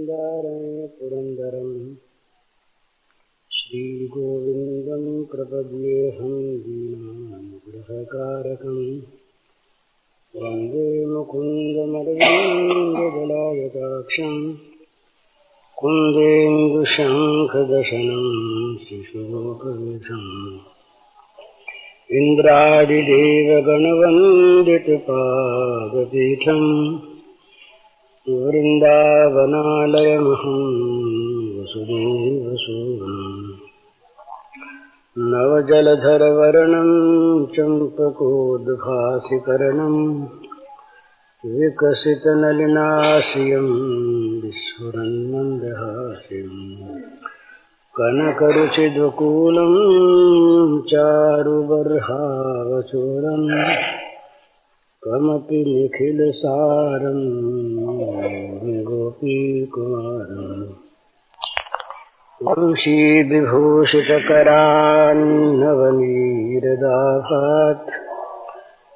वृन्दारण्य पुरन्दरम् श्रीगोविन्दं प्रपद्येऽहं दीनानुग्रहकारकम् वन्दे मुकुन्दमरविन्ददलायताक्षम् कुन्देन्दुशङ्खदशनं शिशोकविषम् इन्द्रादिदेवगणवन्दितपादपीठम् वृन्दावनालयमहं वसुदेवसूनुम् नवजलधरवर्णं चम्पकोद्भासिकरणं विकसितनलिनास्यं विस्फुरन्मन्दहास्यम् कनकरुचिदुकूलं चारुबर्हावचूरम् कमपि निखिलसारं गोपीकुमारम् वंशीविभूषितकरान्नवनीरदाभात्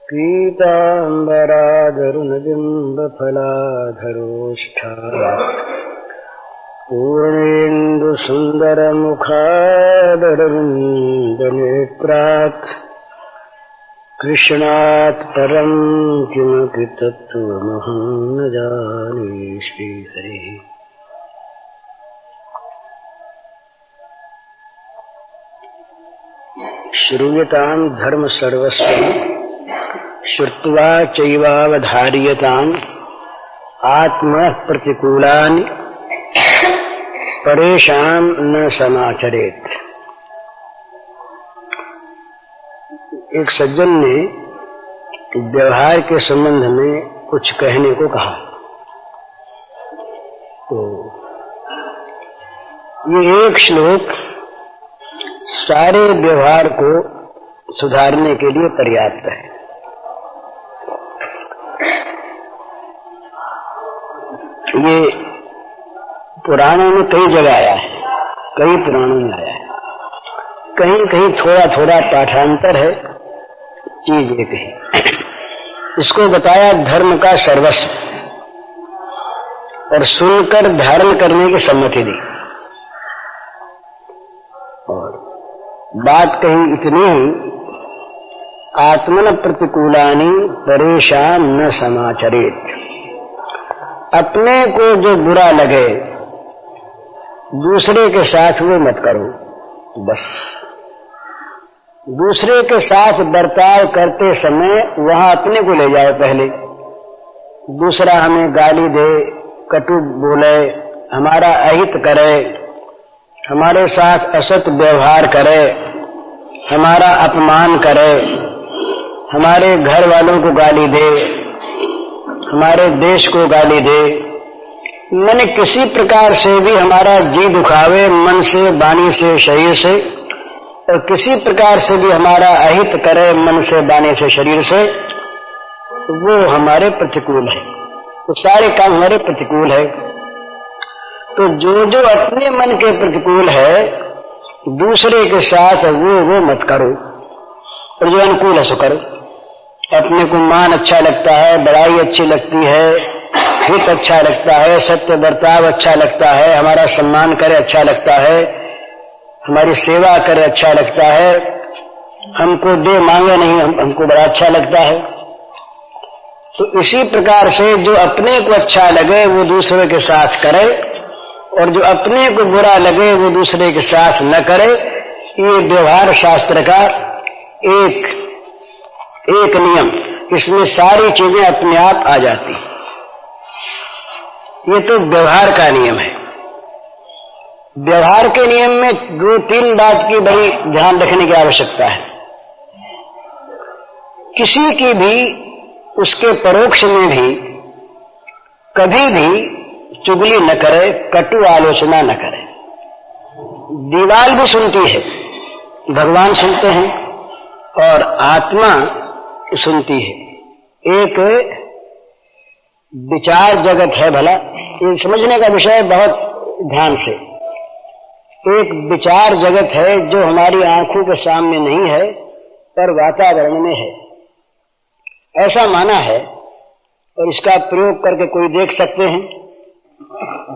पीताम्बरादरुणबिम्बफलाधरोष्ठात् पूर्णेन्दुसुन्दरमुखादरविन्दनेत्रात् कृष्णात् परं किमपि तत्त्वमहं न जाने। श्रीहरिः श्रूयतां धर्म सर्वस्वं श्रुत्वा चैवावधार्यताम् आत्मनः प्रतिकूलानि परेषां न समाचरेत्। एक सज्जन ने व्यवहार के संबंध में कुछ कहने को कहा, तो ये एक श्लोक सारे व्यवहार को सुधारने के लिए पर्याप्त है। ये पुराणों में कई जगह आया है, कई पुराणों में आया है, कहीं कहीं थोड़ा थोड़ा पाठांतर है, चीज एक ही। इसको बताया धर्म का सर्वस्व और सुनकर धारण करने की सम्मति दी। और बात कही इतनी, आत्मन प्रतिकूलानि परेषां न समाचरेत्। अपने को जो बुरा लगे दूसरे के साथ वो मत करो। बस दूसरे के साथ बर्ताव करते समय वहां अपने को ले जाओ पहले। दूसरा हमें गाली दे, कटु बोले, हमारा अहित करे, हमारे साथ असत व्यवहार करे, हमारा अपमान करे, हमारे घर वालों को गाली दे, हमारे देश को गाली दे, मैंने किसी प्रकार से भी हमारा जी दुखावे, मन से, वाणी से, शरीर से, और किसी प्रकार से भी हमारा अहित करे मन से, वाणी से, शरीर से, वो हमारे प्रतिकूल है। तो सारे काम हमारे प्रतिकूल है। तो जो जो अपने मन के प्रतिकूल है दूसरे के साथ वो मत करो, और जो अनुकूल है सो करो। अपने को मान अच्छा लगता है, बड़ाई अच्छी लगती है, हित अच्छा लगता है, सत्य बर्ताव अच्छा लगता है, हमारा सम्मान करे अच्छा लगता है, हमारी सेवा करे अच्छा लगता है, हमको दे मांगे नहीं हमको बड़ा अच्छा लगता है। तो इसी प्रकार से जो अपने को अच्छा लगे वो दूसरे के साथ करे, और जो अपने को बुरा लगे वो दूसरे के साथ न करे। ये व्यवहार शास्त्र का एक नियम, इसमें सारी चीजें अपने आप आ जाती। ये तो व्यवहार का नियम है। व्यवहार के नियम में 2-3 बात की बड़ी ध्यान रखने की आवश्यकता है। किसी की भी उसके परोक्ष में भी कभी भी चुगली न करे, कटु आलोचना न करे। दीवाल भी सुनती है, भगवान सुनते हैं और आत्मा सुनती है। एक विचार जगत है, भला ये समझने का विषय बहुत ध्यान से। एक विचार जगत है जो हमारी आंखों के सामने नहीं है पर वातावरण में है, ऐसा माना है। और इसका प्रयोग करके कोई देख सकते हैं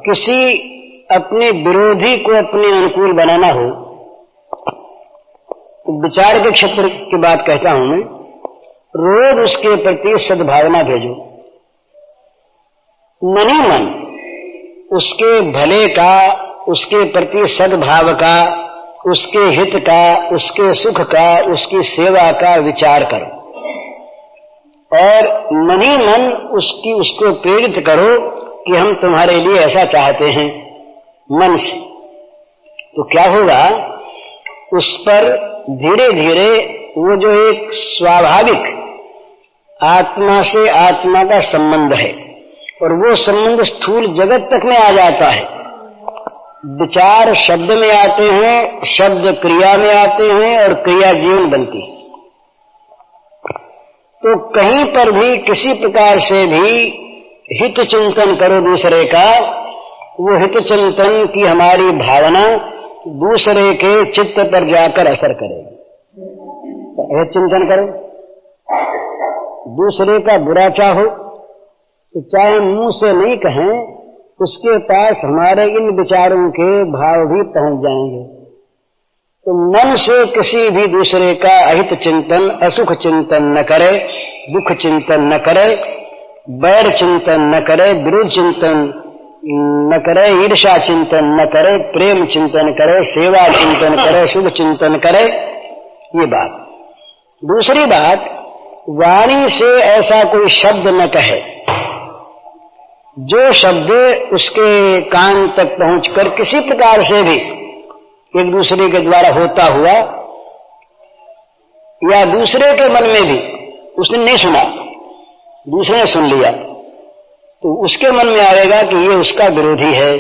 किसी अपने विरोधी को अपने अनुकूल बनाना हो तो विचार के क्षेत्र की बात कहता हूं मैं, रोज उसके प्रति सद्भावना भेजो। मन ही मन उसके भले का, उसके प्रति सद्भाव का, उसके हित का, उसके सुख का, उसकी सेवा का विचार करो और मन ही मन उसको प्रेरित करो कि हम तुम्हारे लिए ऐसा चाहते हैं मन से। तो क्या होगा, उस पर धीरे धीरे वो जो एक स्वाभाविक आत्मा से आत्मा का संबंध है और वो संबंध स्थूल जगत तक में आ जाता है। विचार शब्द में आते हैं, शब्द क्रिया में आते हैं और क्रिया जीवन बनती है। तो कहीं पर भी किसी प्रकार से भी हित चिंतन करो दूसरे का, वो हित चिंतन की हमारी भावना दूसरे के चित्त पर जाकर असर करेगी। हित चिंतन करो, दूसरे का बुरा चाहो तो चाहे मुंह से नहीं कहें, उसके पास हमारे इन विचारों के भाव भी पहुंच जाएंगे। तो मन से किसी भी दूसरे का अहित चिंतन, असुख चिंतन न करे, दुख चिंतन न करे, बैर चिंतन न करे, विरोध चिंतन न करे, ईर्ष्या चिंतन न करे, प्रेम चिंतन करे, सेवा चिंतन करे, शुभ चिंतन करे। ये बात। दूसरी बात, वाणी से ऐसा कोई शब्द न कहे जो शब्द उसके कान तक पहुंचकर किसी प्रकार से भी एक दूसरे के द्वारा होता हुआ या दूसरे के मन में भी उसने नहीं सुना, दूसरे ने सुन लिया, तो उसके मन में आएगा कि ये उसका विरोधी है।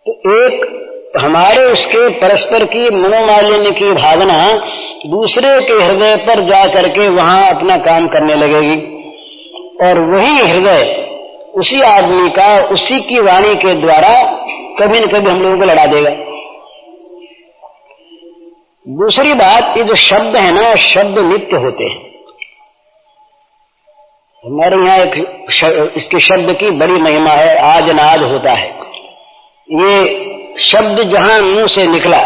तो एक हमारे उसके परस्पर की मनोमालिन्य की भावना दूसरे के हृदय पर जा करके वहां अपना काम करने लगेगी और वही हृदय उसी आदमी का उसी की वाणी के द्वारा कभी न कभी हम लोगों को लड़ा देगा। दूसरी बात, ये जो शब्द है ना, शब्द नित्य होते हैं। हमारे यहाँ एक इसके शब्द की बड़ी महिमा है, आज अनाज होता है। ये शब्द जहां मुंह से निकला,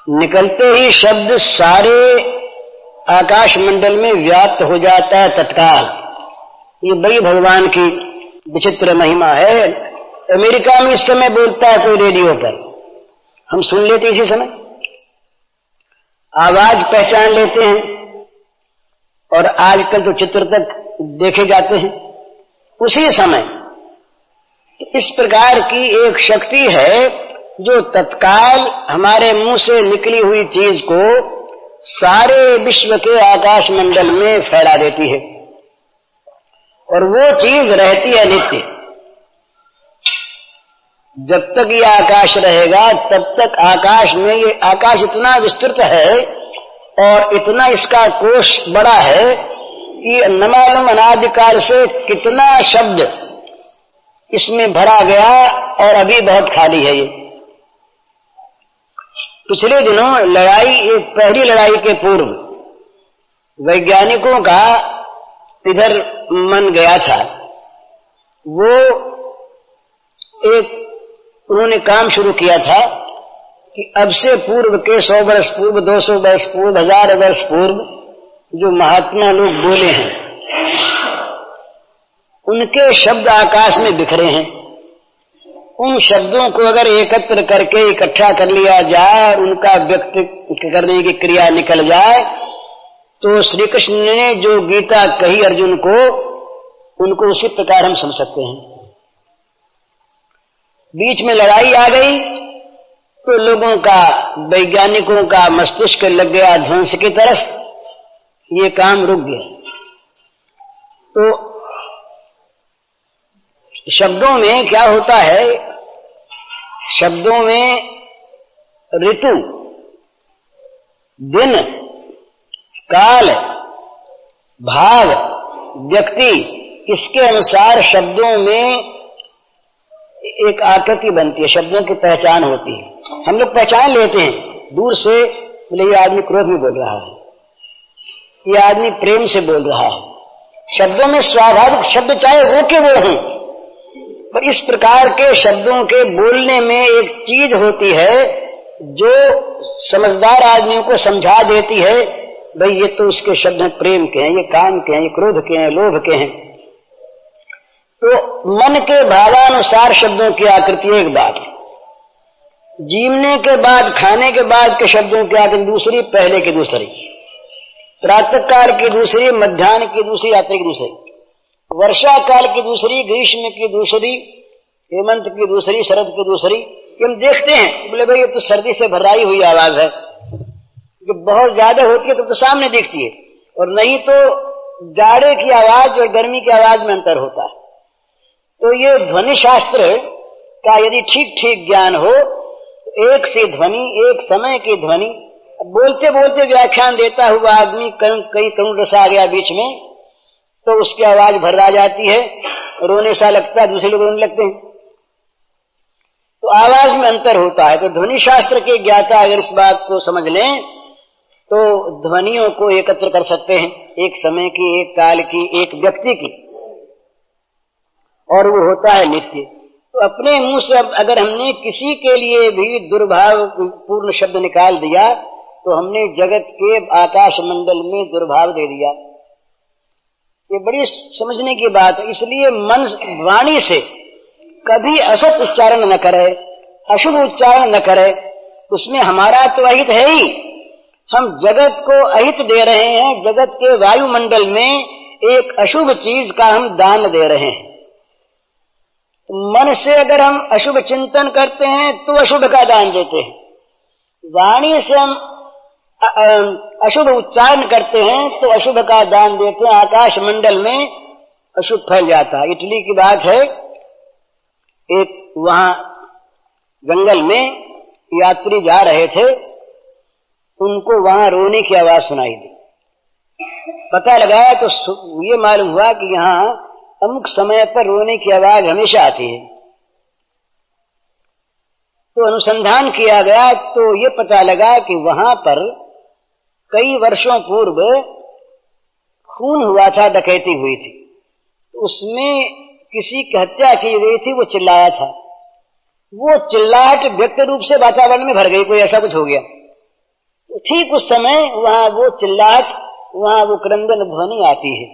निकलते ही शब्द सारे आकाश मंडल में व्याप्त हो जाता है तत्काल। ये बड़ी भगवान की विचित्र महिमा है। अमेरिका में इस समय बोलता है कोई रेडियो पर, हम सुन लेते इसी समय, आवाज पहचान लेते हैं और आजकल तो चित्र तक देखे जाते हैं उसी समय। इस प्रकार की एक शक्ति है जो तत्काल हमारे मुंह से निकली हुई चीज को सारे विश्व के आकाश मंडल में फैला देती है और वो चीज रहती है नित्य। जब तक ये आकाश रहेगा तब तक आकाश में, ये आकाश इतना विस्तृत है और इतना इसका कोश बड़ा है कि न मालूम अनादिकाल से कितना शब्द इसमें भरा गया और अभी बहुत खाली है। ये पिछले दिनों लड़ाई, ये पहली लड़ाई के पूर्व वैज्ञानिकों का इधर मन गया था। वो एक उन्होंने काम शुरू किया था कि अब से पूर्व के 100 वर्ष पूर्व, 200 वर्ष पूर्व, 1000 वर्ष पूर्व जो महात्मा लोग बोले हैं उनके शब्द आकाश में बिखरे हैं। उन शब्दों को अगर एकत्र करके इकट्ठा कर लिया जाए, उनका व्यक्त करने की क्रिया निकल जाए, तो श्री कृष्ण ने जो गीता कही अर्जुन को, उनको उसी प्रकार हम समझ सकते हैं। बीच में लड़ाई आ गई तो लोगों का, वैज्ञानिकों का मस्तिष्क लग गया ध्वंस की तरफ, ये काम रुक गया। तो शब्दों में क्या होता है, शब्दों में ऋतु, दिन, काल, भाव, व्यक्ति, इसके अनुसार शब्दों में एक आकृति बनती है, शब्दों की पहचान होती है। हम लोग पहचान लेते हैं दूर से, बोले ये आदमी क्रोध में बोल रहा है, ये आदमी प्रेम से बोल रहा है। शब्दों में स्वाभाविक शब्द चाहे वो के वो हों, पर इस प्रकार के शब्दों के बोलने में एक चीज होती है जो समझदार आदमियों को समझा देती है, भाई ये तो उसके शब्द हैं प्रेम के हैं, ये काम के हैं, ये क्रोध के हैं, लोभ के हैं। तो मन के भावानुसार शब्दों की आकृति एक बात, जीवने के बाद खाने के बाद के शब्दों की आकृति दूसरी, पहले की दूसरी, प्रातः काल की दूसरी, मध्याह्न की दूसरी, रात्रि की दूसरी, वर्षा काल की दूसरी, ग्रीष्म की दूसरी, हेमंत की दूसरी, शरद की दूसरी। हम देखते हैं, बोले भाई ये तो सर्दी से भराई हुई आवाज है, जो बहुत ज्यादा होती है तो सामने दिखती है, और नहीं तो जाड़े की आवाज और गर्मी की आवाज में अंतर होता है। तो ये ध्वनि शास्त्र का यदि ठीक ठीक ज्ञान हो तो एक सी ध्वनि, एक समय की ध्वनि, बोलते बोलते व्याख्यान देता हुआ आदमी कई करुण रस आ गया बीच में तो उसकी आवाज भर्रा जाती है, रोने सा लगता है, दूसरे लोग रोने लगते हैं, तो आवाज में अंतर होता है। तो ध्वनि शास्त्र के ज्ञाता अगर इस बात को समझ लें तो ध्वनियों को एकत्र कर सकते हैं, एक समय की, एक काल की, एक व्यक्ति की, और वो होता है नित्य। तो अपने मुंह से अगर हमने किसी के लिए भी दुर्भाव पूर्ण शब्द निकाल दिया तो हमने जगत के आकाश मंडल में दुर्भाव दे दिया। ये बड़ी समझने की बात है। इसलिए मन वाणी से कभी असत उच्चारण न करे, अशुभ उच्चारण न करे, उसमें हमारा तो अहित है ही, हम जगत को अहित दे रहे हैं, जगत के वायुमंडल में एक अशुभ चीज का हम दान दे रहे हैं। मन से अगर हम अशुभ चिंतन करते हैं तो अशुभ का दान देते हैं, वाणी से हम अशुभ उच्चारण करते हैं तो अशुभ का दान देते हैं, आकाश मंडल में अशुभ फैल जाता है। इटली की बात है, एक वहां जंगल में यात्री जा रहे थे, उनको वहां रोने की आवाज सुनाई दी। पता लगाया तो ये मालूम हुआ कि यहाँ अमुक समय पर रोने की आवाज हमेशा आती है। तो अनुसंधान किया गया तो ये पता लगा कि वहां पर कई वर्षों पूर्व खून हुआ था, डकैती हुई थी, तो उसमें किसी की हत्या की गई थी, वो चिल्लाया था। वो चिल्लाहट व्यक्त रूप से वातावरण में भर गई, कोई ऐसा कुछ हो गया। तो ठीक उस समय वहां वो चिल्लाहट, वहां वो क्रंदन ध्वनि आती है।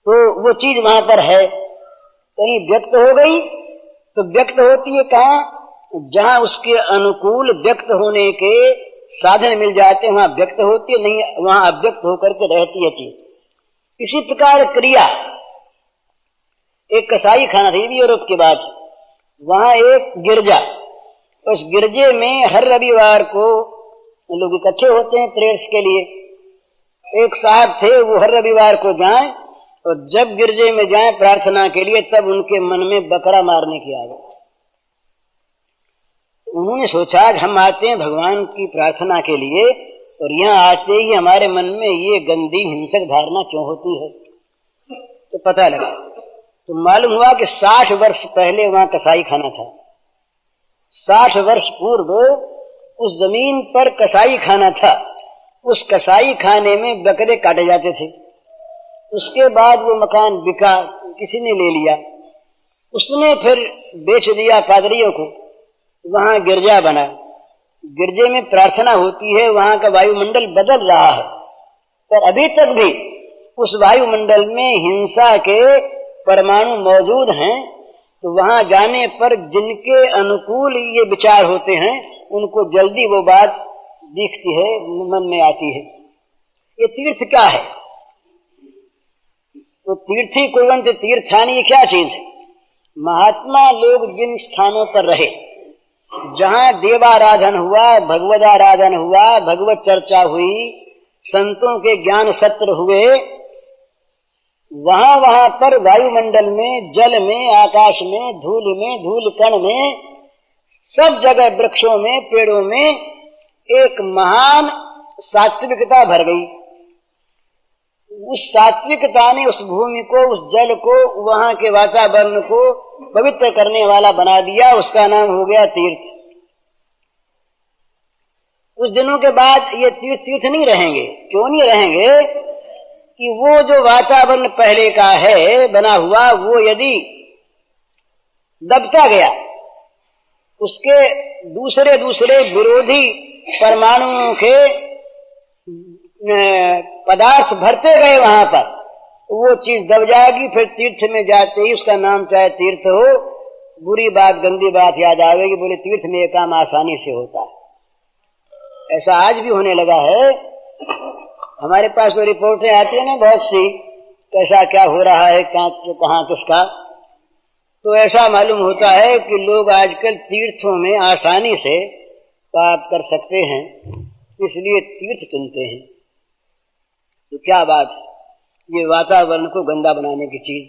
तो वो चीज वहां पर है, कहीं व्यक्त हो गई तो व्यक्त होती है कहाँ, जहां उसके अनुकूल व्यक्त होने के साधन मिल जाते हैं वहां व्यक्त होती है, नहीं वहां अव्यक्त होकर के रहती है चीज। इसी प्रकार क्रिया, एक कसाई खाना था, ये भी यूरोप की बात, वहां एक गिरजा, उस गिरजे में हर रविवार को लोग इकट्ठे होते हैं प्रेयर्स के लिए। एक साहब थे, वो हर रविवार को जाएं और जब गिरजे में जाएं प्रार्थना के लिए तब उनके मन में बकरा मारने की आदत। उन्होंने सोचा कि हम आते हैं भगवान की प्रार्थना के लिए और यहाँ आते ही हमारे मन में ये गंदी हिंसक धारणा क्यों होती है। तो पता लगा, तो मालूम हुआ कि 60 वर्ष पहले वहां कसाई खाना था। 60 वर्ष पूर्व उस जमीन पर कसाई खाना था। उस कसाई खाने में बकरे काटे जाते थे। उसके बाद वो मकान बिका, किसी ने ले लिया, उसने फिर बेच दिया पादरियों को। वहां गिरजा बना, गिरजे में प्रार्थना होती है, वहां का वायुमंडल बदल रहा है, पर अभी तक भी उस वायुमंडल में हिंसा के परमाणु मौजूद हैं। तो वहां जाने पर जिनके अनुकूल ये विचार होते हैं उनको जल्दी वो बात दिखती है, मन में आती है। ये तीर्थ क्या है? तो तीर्थी कुर्वन्ति तीर्थानि, ये क्या चीज है? महात्मा लोग जिन स्थानों पर रहे, जहां देवाराधन हुआ, भगवदाराधन हुआ, भगवत चर्चा हुई, संतों के ज्ञान सत्र हुए, वहां वहां पर वायुमंडल में, जल में, आकाश में, धूल कण में, सब जगह वृक्षों में, पेड़ों में एक महान सात्विकता भर गई। उस सात्विकता ने उस भूमि को, उस जल को, वहां के वातावरण को पवित्र करने वाला बना दिया। उसका नाम हो गया तीर्थ। उस दिनों के बाद ये तीर्थ नहीं रहेंगे। क्यों नहीं रहेंगे? कि वो जो वातावरण पहले का है बना हुआ, वो यदि दबता गया, उसके दूसरे दूसरे विरोधी परमाणुओं के पदार्थ भरते गए वहां पर, वो चीज दब जाएगी। फिर तीर्थ में जाते ही उसका नाम चाहे तीर्थ हो, बुरी बात गंदी बात याद आवेगी, बोले तीर्थ में ये काम आसानी से होता है। ऐसा आज भी होने लगा है। हमारे पास तो रिपोर्टें आती है ना बहुत सी, कैसा क्या हो रहा है, कहाँ किसका। तो ऐसा मालूम होता है कि लोग आजकल तीर्थों में आसानी से पाप कर सकते हैं, इसलिए तीर्थ चुनते हैं। तो क्या बात है, ये वातावरण को गंदा बनाने की चीज।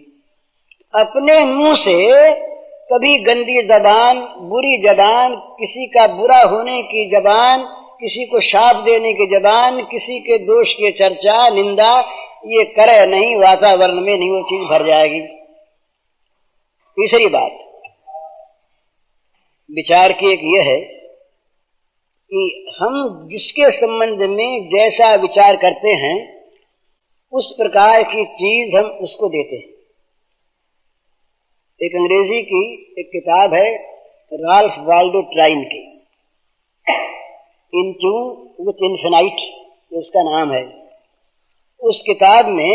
अपने मुंह से कभी गंदी जबान, बुरी जबान, किसी का बुरा होने की जबान, किसी को शाप देने की जबान, किसी के दोष की चर्चा, निंदा, ये करे नहीं, वातावरण में नहीं वो चीज भर जाएगी। तीसरी बात विचार की एक ये है कि हम जिसके संबंध में जैसा विचार करते हैं, उस प्रकार की चीज हम उसको देते हैं। एक अंग्रेजी की एक किताब है राल्फ वाल्डो ट्राइन की, इनटू विथ इन्फिनाइट, उसका नाम है। उस किताब में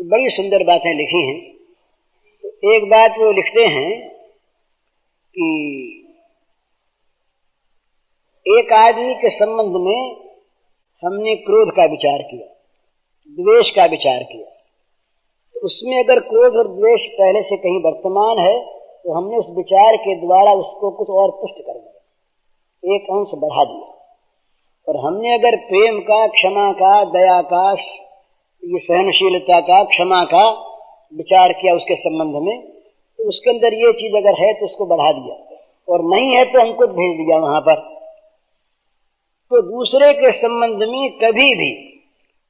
बड़ी सुंदर बातें लिखी हैं। तो एक बात वो लिखते हैं कि एक आदमी के संबंध में हमने क्रोध का विचार किया, द्वेष का विचार किया। तो उसमें अगर क्रोध और द्वेष पहले से कहीं वर्तमान है, तो हमने उस विचार के द्वारा उसको कुछ और पुष्ट कर दिया, एक अंश बढ़ा दिया। और हमने अगर प्रेम का, क्षमा का, दया का, ये सहनशीलता का, क्षमा का विचार किया उसके संबंध में, तो उसके अंदर ये चीज अगर है तो उसको बढ़ा दिया, और नहीं है तो हमको भेज दिया वहां पर। तो दूसरे के संबंध में कभी भी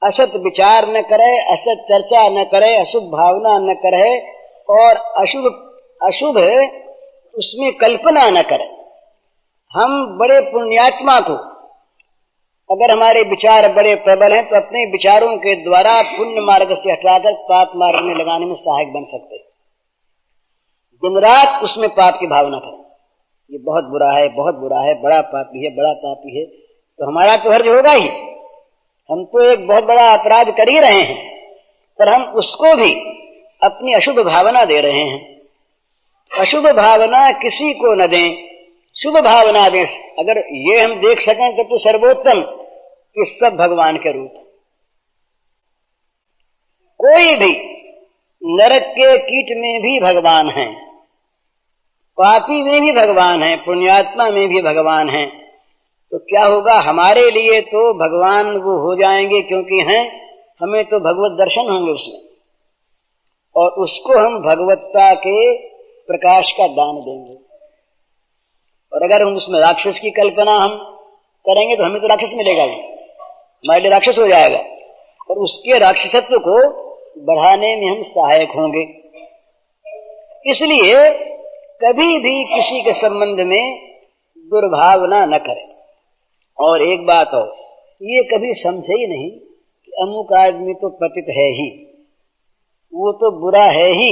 असत विचार न करे, असत चर्चा न करे, अशुभ भावना न करे, और अशुभ उसमें कल्पना न करे। हम बड़े पुण्यात्मा को, अगर हमारे विचार बड़े प्रबल हैं, तो अपने विचारों के द्वारा पुण्य मार्ग से हटाकर पाप मार्ग में लगाने में सहायक बन सकते हैं। दिन रात उसमें पाप की भावना करें, ये बहुत बुरा है, बहुत बुरा है, बड़ा पापी है, बड़ा पापी है, तो हमारा तो हर्ज होगा ही। हम तो एक बहुत बड़ा अपराध कर ही रहे हैं, पर हम उसको भी अपनी अशुभ भावना दे रहे हैं। अशुभ भावना किसी को न दें, शुभ भावना दें। अगर ये हम देख सकें तो सर्वोत्तम कि सब भगवान के रूप। कोई भी नरक के कीट में भी भगवान है, पापी में भी भगवान है, पुण्यात्मा में भी भगवान है। तो क्या होगा, हमारे लिए तो भगवान वो हो जाएंगे, क्योंकि हैं, हमें तो भगवत दर्शन होंगे उसमें, और उसको हम भगवत्ता के प्रकाश का दान देंगे। और अगर हम उसमें राक्षस की कल्पना हम करेंगे तो हमें तो राक्षस मिलेगा ही, हमारे लिए राक्षस हो जाएगा, और उसके राक्षसत्व को बढ़ाने में हम सहायक होंगे। इसलिए कभी भी किसी के संबंध में दुर्भावना न करें। और एक बात और, ये कभी समझे ही नहीं कि अमुक आदमी तो पतित है ही, वो तो बुरा है ही,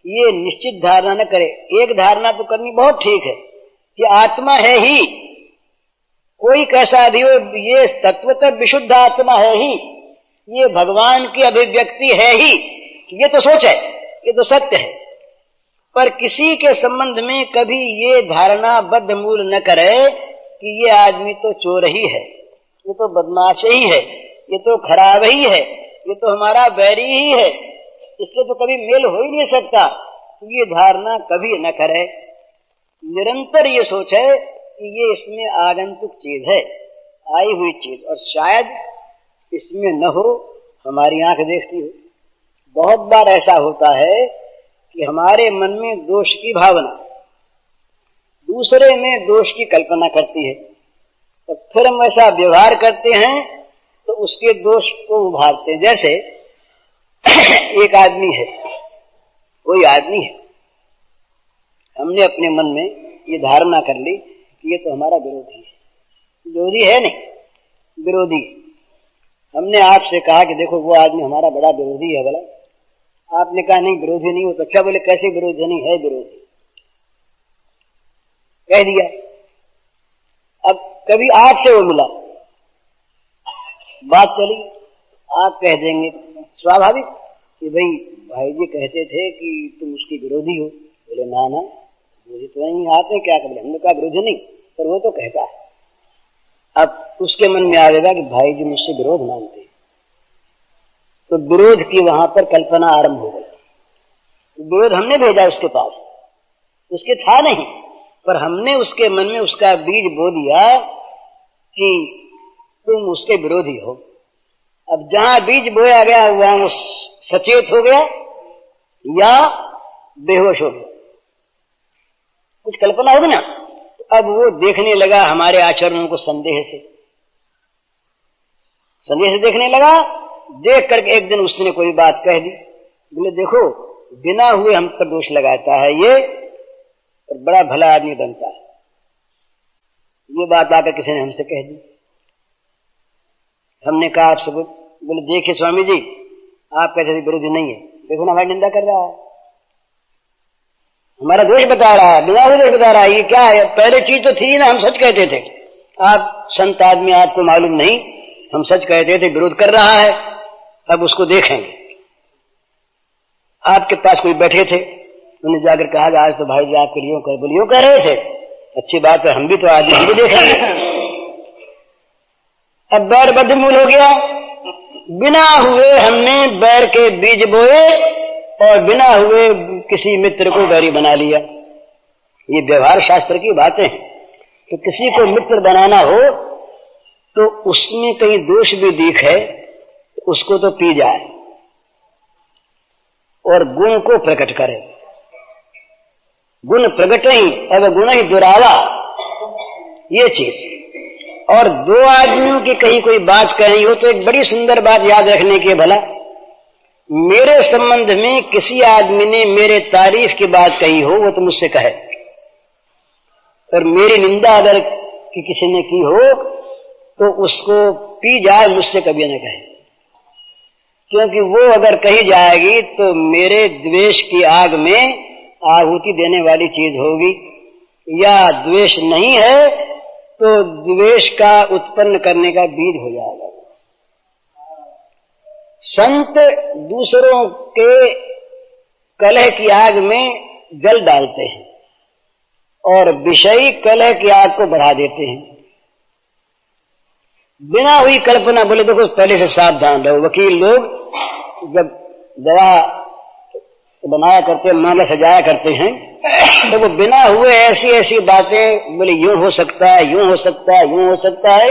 ये निश्चित धारणा न करे। एक धारणा तो करनी बहुत ठीक है कि आत्मा है ही, कोई कैसा भी हो, ये तत्वतः विशुद्ध आत्मा है ही, ये भगवान की अभिव्यक्ति है ही, ये तो सोच है, ये तो सत्य है। पर किसी के संबंध में कभी ये धारणा बद्धमूल न करे कि ये आदमी तो चोर ही है, ये तो बदमाश ही है, ये तो खराब ही है, ये तो हमारा बैरी ही है, इससे तो कभी मेल हो ही नहीं सकता। ये धारणा कभी न करे। निरंतर ये सोचे कि ये इसमें आगंतुक चीज है, आई हुई चीज, और शायद इसमें न हो, हमारी आंख देखती हो। बहुत बार ऐसा होता है कि हमारे मन में दोष की भावना दूसरे में दोष की कल्पना करती है, तो फिर हम ऐसा व्यवहार करते हैं तो उसके दोष को उभारते हैं। जैसे एक आदमी है, कोई आदमी है, हमने अपने मन में ये धारणा कर ली कि ये तो हमारा विरोधी है। विरोधी है नहीं, विरोधी। हमने आपसे कहा कि देखो वो आदमी हमारा बड़ा विरोधी है भला। आपने कहा नहीं विरोधी नहीं हो। तो क्या बोले कैसे विरोधी नहीं है? विरोधी कह दिया। अब कभी आपसे वो मिला, बात चली, आप कह देंगे स्वाभाविक कि भाई जी कहते थे कि तुम उसकी विरोधी हो। बोले ना विरोधी तो नहीं, आपने क्या कर लिया? हमने कहा विरोधी नहीं, पर वो तो कहता है। अब उसके मन में आएगा कि भाई जी मुझसे विरोध मानते हैं, तो विरोध की वहां पर कल्पना आरंभ हो गई। विरोध हमने भेजा उसके पास, उसके था नहीं, पर हमने उसके मन में उसका बीज बो दिया कि तुम उसके विरोधी हो। अब जहां बीज बोया गया वहां वो सचेत हो गया या बेहोश हो गया, कुछ कल्पना होगी ना। अब वो देखने लगा हमारे आचरणों को संदेह से देखने लगा। देख करके एक दिन उसने कोई बात कह दी। बोले देखो बिना हुए हम पर दोष लगाता है ये, और बड़ा भला आदमी बनता है। ये बात आकर किसी ने हमसे कह दी। हमने कहा आपसे, बोले देखिए स्वामी जी आप कहते थे विरोधी नहीं है, देखो ना हमारी निंदा कर रहा है, हमारा दोष बता रहा है, बिना दोष बता रहा है। ये क्या है? पहले चीज तो थी ना, हम सच कहते थे। आप संत आदमी, आपको मालूम नहीं, हम सच कहते थे, विरोध कर रहा है। अब उसको देखेंगे। आपके पास कोई बैठे थे, उन्हें जाकर कहा आज तो भाई जी आपके लिए बोलियो कह रहे थे, अच्छी बात है, हम भी तो आदमी भी देखेंगे। अब बैर बदमूल हो गया। बिना हुए हमने बैर के बीज बोए और बिना हुए किसी मित्र को बैरी बना लिया। ये व्यवहार शास्त्र की बातें हैं। तो किसी को मित्र बनाना हो तो उसमें कहीं दोष भी दिखे, उसको तो पी जाए और गुण को प्रकट करे। गुण प्रकट ही अगर गुण ही दुरावा, ये चीज। और दो आदमियों की कहीं कोई बात कही हो तो एक बड़ी सुंदर बात याद रखने की, भला मेरे संबंध में किसी आदमी ने मेरे तारीफ की बात कही हो वो तो मुझसे कहे, और मेरी निंदा अगर किसी ने की हो तो उसको पी जाए, मुझसे कभी न कहे। क्योंकि वो अगर कही जाएगी तो मेरे द्वेष की आग में आहुति देने वाली चीज होगी, या द्वेष नहीं है तो द्वेष का उत्पन्न करने का बीज हो जाएगा। संत दूसरों के कलह की आग में जल डालते हैं और विषयी कलह की आग को बढ़ा देते हैं। बिना हुई कल्पना, बोले देखो पहले से सावधान रहो। वकील लोग जब दवा बनाया करते हैं, मामला सजाया करते हैं, तो वो बिना हुए ऐसी ऐसी बातें, बोले यूं हो सकता है, यूं हो सकता है, यूं हो सकता है,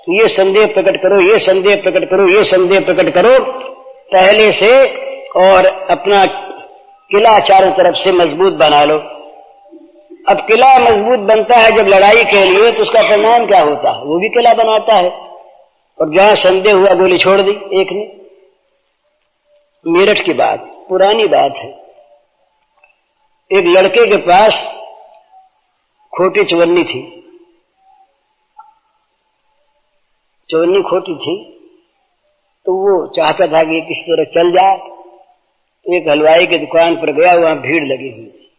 ये संदेह प्रकट करो, ये संदेह प्रकट करो, ये संदेह प्रकट करो पहले से, और अपना किला चारों तरफ से मजबूत बना लो। अब किला मजबूत बनता है जब लड़ाई के लिए, तो उसका परिणाम क्या होता है? वो भी किला बनाता है। और जहां संदेह हुआ गोली छोड़ दी एक ने। मेरठ की बात, पुरानी बात है। एक लड़के के पास खोटी चवन्नी थी, चवन्नी खोटी थी, तो वो चाहता था कि किसी तरह चल जाए। तो एक हलवाई की दुकान पर गया, वहां भीड़ लगी हुई थी,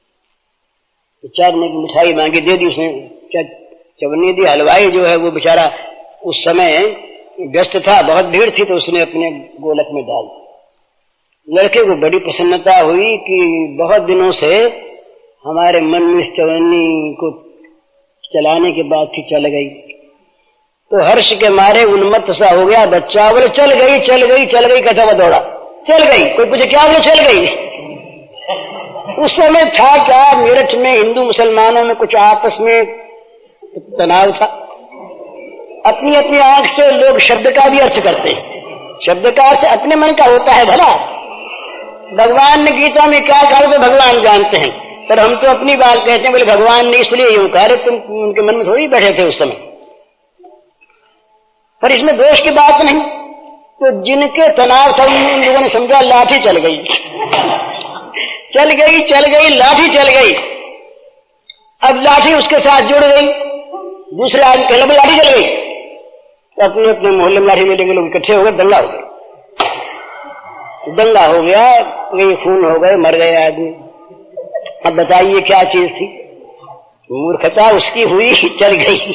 तो चार ने मिठाई मांगी, दे दी उसने, चवन्नी दी। हलवाई जो है वो बेचारा उस समय व्यस्त था, बहुत भीड़ थी, तो उसने अपने गोलक में डाल दी। लड़के को बड़ी प्रसन्नता हुई कि बहुत दिनों से हमारे मन में इस चवन्नी को चलाने की बात थी, चल गई। तो हर्ष के मारे उन्मत्त सा हो गया बच्चा, बोले चल गई चल गई चल गई, कहता हुआ दौड़ा, चल गई। कोई पूछे क्या वो चल गई? उस समय था क्या, मेरठ में हिंदू मुसलमानों में कुछ आपस में तनाव था। अपनी अपनी आंख से लोग शब्द का भी अर्थ करते हैं। शब्द का अर्थ अपने मन का होता है। भला भगवान ने गीता में क्या कहा तो भगवान जानते हैं, पर हम तो अपनी बात कहते हैं। बोले भगवान ने इसलिए यूं कहा, तुम उनके मन में थोड़ी बैठे थे उस समय। पर इसमें दोष की बात नहीं। तो जिनके तनाव था उन लोगों ने समझा लाठी चल गई, चल गई चल गई, लाठी चल गई। अब लाठी उसके साथ जुड़ गई, दूसरे आदमी कहला लाठी चल गई। अपने अपने मोहल्ले में लाठी मिलेंगे, लोग इकट्ठे हो गए, दंगा हो गया। दंगा हो गया, कई खून हो गए, मर गए आदमी। अब बताइए क्या चीज थी? मूर्खता उसकी हुई, चल गई।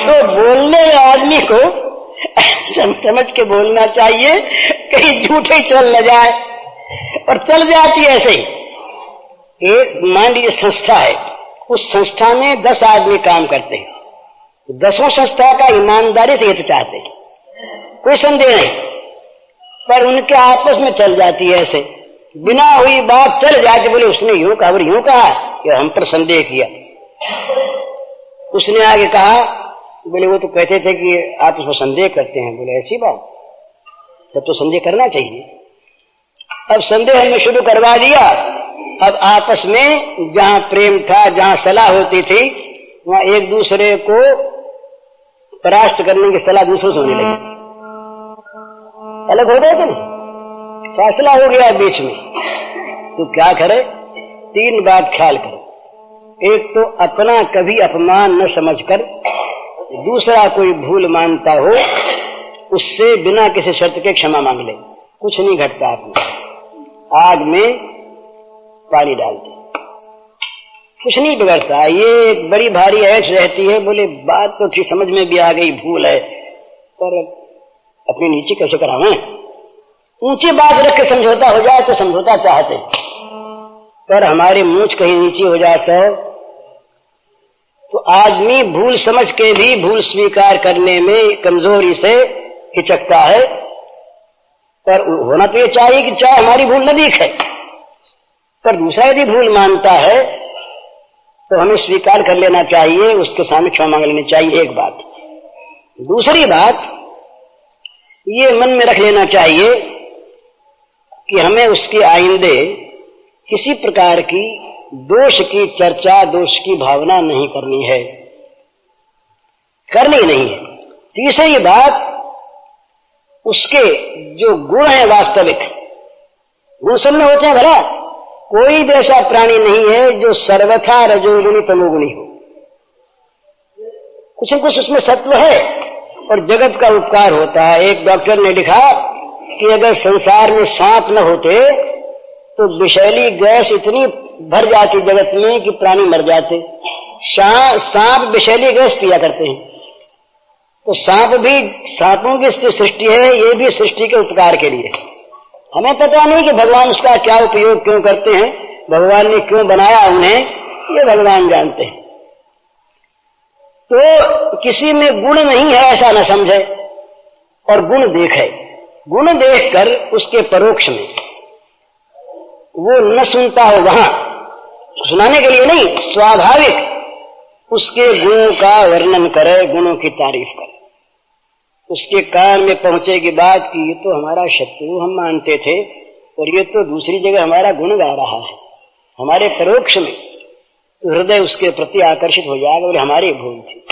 तो बोलने आदमी को समझ के बोलना चाहिए, कहीं झूठे चल न जाए, और चल जाती ऐसे ही। एक मान लीजिए संस्था है, उस संस्था में 10 आदमी काम करते हैं, 10 संस्था का ईमानदारी से हित चाहते हैं, कोई संदेह नहीं, पर उनके आपस में चल जाती है ऐसे, बिना हुई बात चल जाती, बोले उसने यूं कहा और यूं कहा कि हम पर संदेह किया। उसने आगे कहा, बोले वो तो कहते थे कि आप उसमें संदेह करते हैं। बोले ऐसी बात, तब तो संदेह करना चाहिए। अब संदेह हमने शुरू करवा दिया। अब आपस में जहां प्रेम था, जहां सलाह होती थी, वहां एक दूसरे को परास्त करने की सलाह दूसरों से होने लगी। अलग हो गए थे ना, फासला हो गया बीच में। तो क्या करे? 3 बात ख्याल करो। एक तो अपना कभी अपमान न समझकर दूसरा कोई भूल मानता हो, उससे बिना किसी शर्त के क्षमा मांग ले, कुछ नहीं घटता। आपने आग में पानी डालते, कुछ नहीं बिगड़ता। ये एक बड़ी भारी ऐश रहती है, बोले बात तो ठीक समझ में भी आ गई, भूल है, पर अपनी नीचे कैसे करावें? ऊंची बात रख के समझौता हो जाए तो समझौता चाहते, पर हमारे मूंछ कहीं नीचे हो जाता है तो आदमी भूल समझ के भी भूल स्वीकार करने में कमजोरी से हिचकता है। पर होना तो ये चाहिए कि चाहे हमारी भूल न दिखे, पर दूसरा यदि भूल मानता है तो हमें स्वीकार कर लेना चाहिए, उसके सामने क्षमा मांग लेनी चाहिए। एक बात। दूसरी बात ये मन में रख लेना चाहिए कि हमें उसके आइंदे किसी प्रकार की दोष की चर्चा, दोष की भावना नहीं करनी है, करनी नहीं है। तीसरी बात, उसके जो गुण है वास्तविक, गुण सब में होते हैं भला, कोई भी ऐसा प्राणी नहीं है जो सर्वथा रजोगुणी तमोगुणी हो, कुछ न कुछ उसमें सत्व है और जगत का उपकार होता है। एक डॉक्टर ने लिखा कि अगर संसार में सांप न होते तो विषैली गैस इतनी भर जाती जगत में कि प्राणी मर जाते। सांप विषैली गैस पिया करते हैं, तो सांप भी, सांपों की सृष्टि है, ये भी सृष्टि के उपकार के लिए। हमें पता नहीं कि भगवान उसका क्या उपयोग क्यों करते हैं, भगवान ने क्यों बनाया उन्हें, ये भगवान जानते हैं। तो किसी में गुण नहीं है ऐसा न समझे, और गुण देखे। गुण देखकर उसके परोक्ष में वो न सुनता हो, वहां सुनाने के लिए नहीं, स्वाभाविक उसके गुणों का वर्णन करे, गुणों की तारीफ करे। उसके कान में पहुंचे की बात कि ये तो हमारा शत्रु हम मानते थे और ये तो दूसरी जगह हमारा गुण गा रहा है, हमारे परोक्ष में, तो हृदय उसके प्रति आकर्षित हो जाएगा और हमारी भूल थी।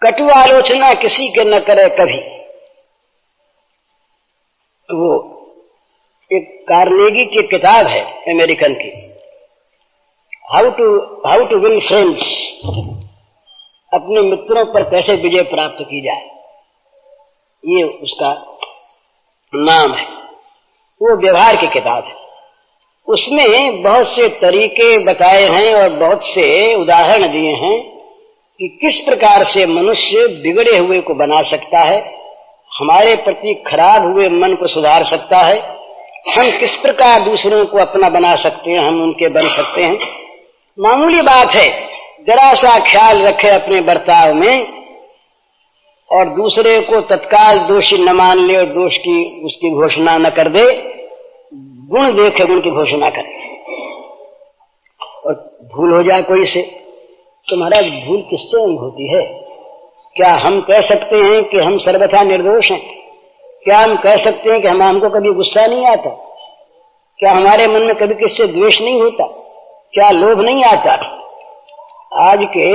कटु आलोचना किसी के न करे कभी। वो एक कार्नेगी की किताब है अमेरिकन की, हाउ टू विन फ्रेंड्स, अपने मित्रों पर कैसे विजय प्राप्त की जाए, ये उसका नाम है। वो व्यवहार की किताब है। उसमें बहुत से तरीके बताए हैं और बहुत से उदाहरण दिए हैं कि किस प्रकार से मनुष्य बिगड़े हुए को बना सकता है, हमारे प्रति खराब हुए मन को सुधार सकता है, हम किस प्रकार दूसरों को अपना बना सकते हैं, हम उनके बन सकते हैं। मामूली बात है, जरा सा ख्याल रखे अपने बर्ताव में और दूसरे को तत्काल दोषी न मान ले और दोष की उसकी घोषणा न कर दे, गुण देखे गुण की घोषणा करे। और भूल हो जाए कोई से तो महाराज भूल किससे होती है? क्या हम कह सकते हैं कि हम सर्वथा निर्दोष हैं? क्या हम कह सकते हैं कि हमको कभी गुस्सा नहीं आता? क्या हमारे मन में कभी किससे द्वेष नहीं होता? क्या लोभ नहीं आता? आज के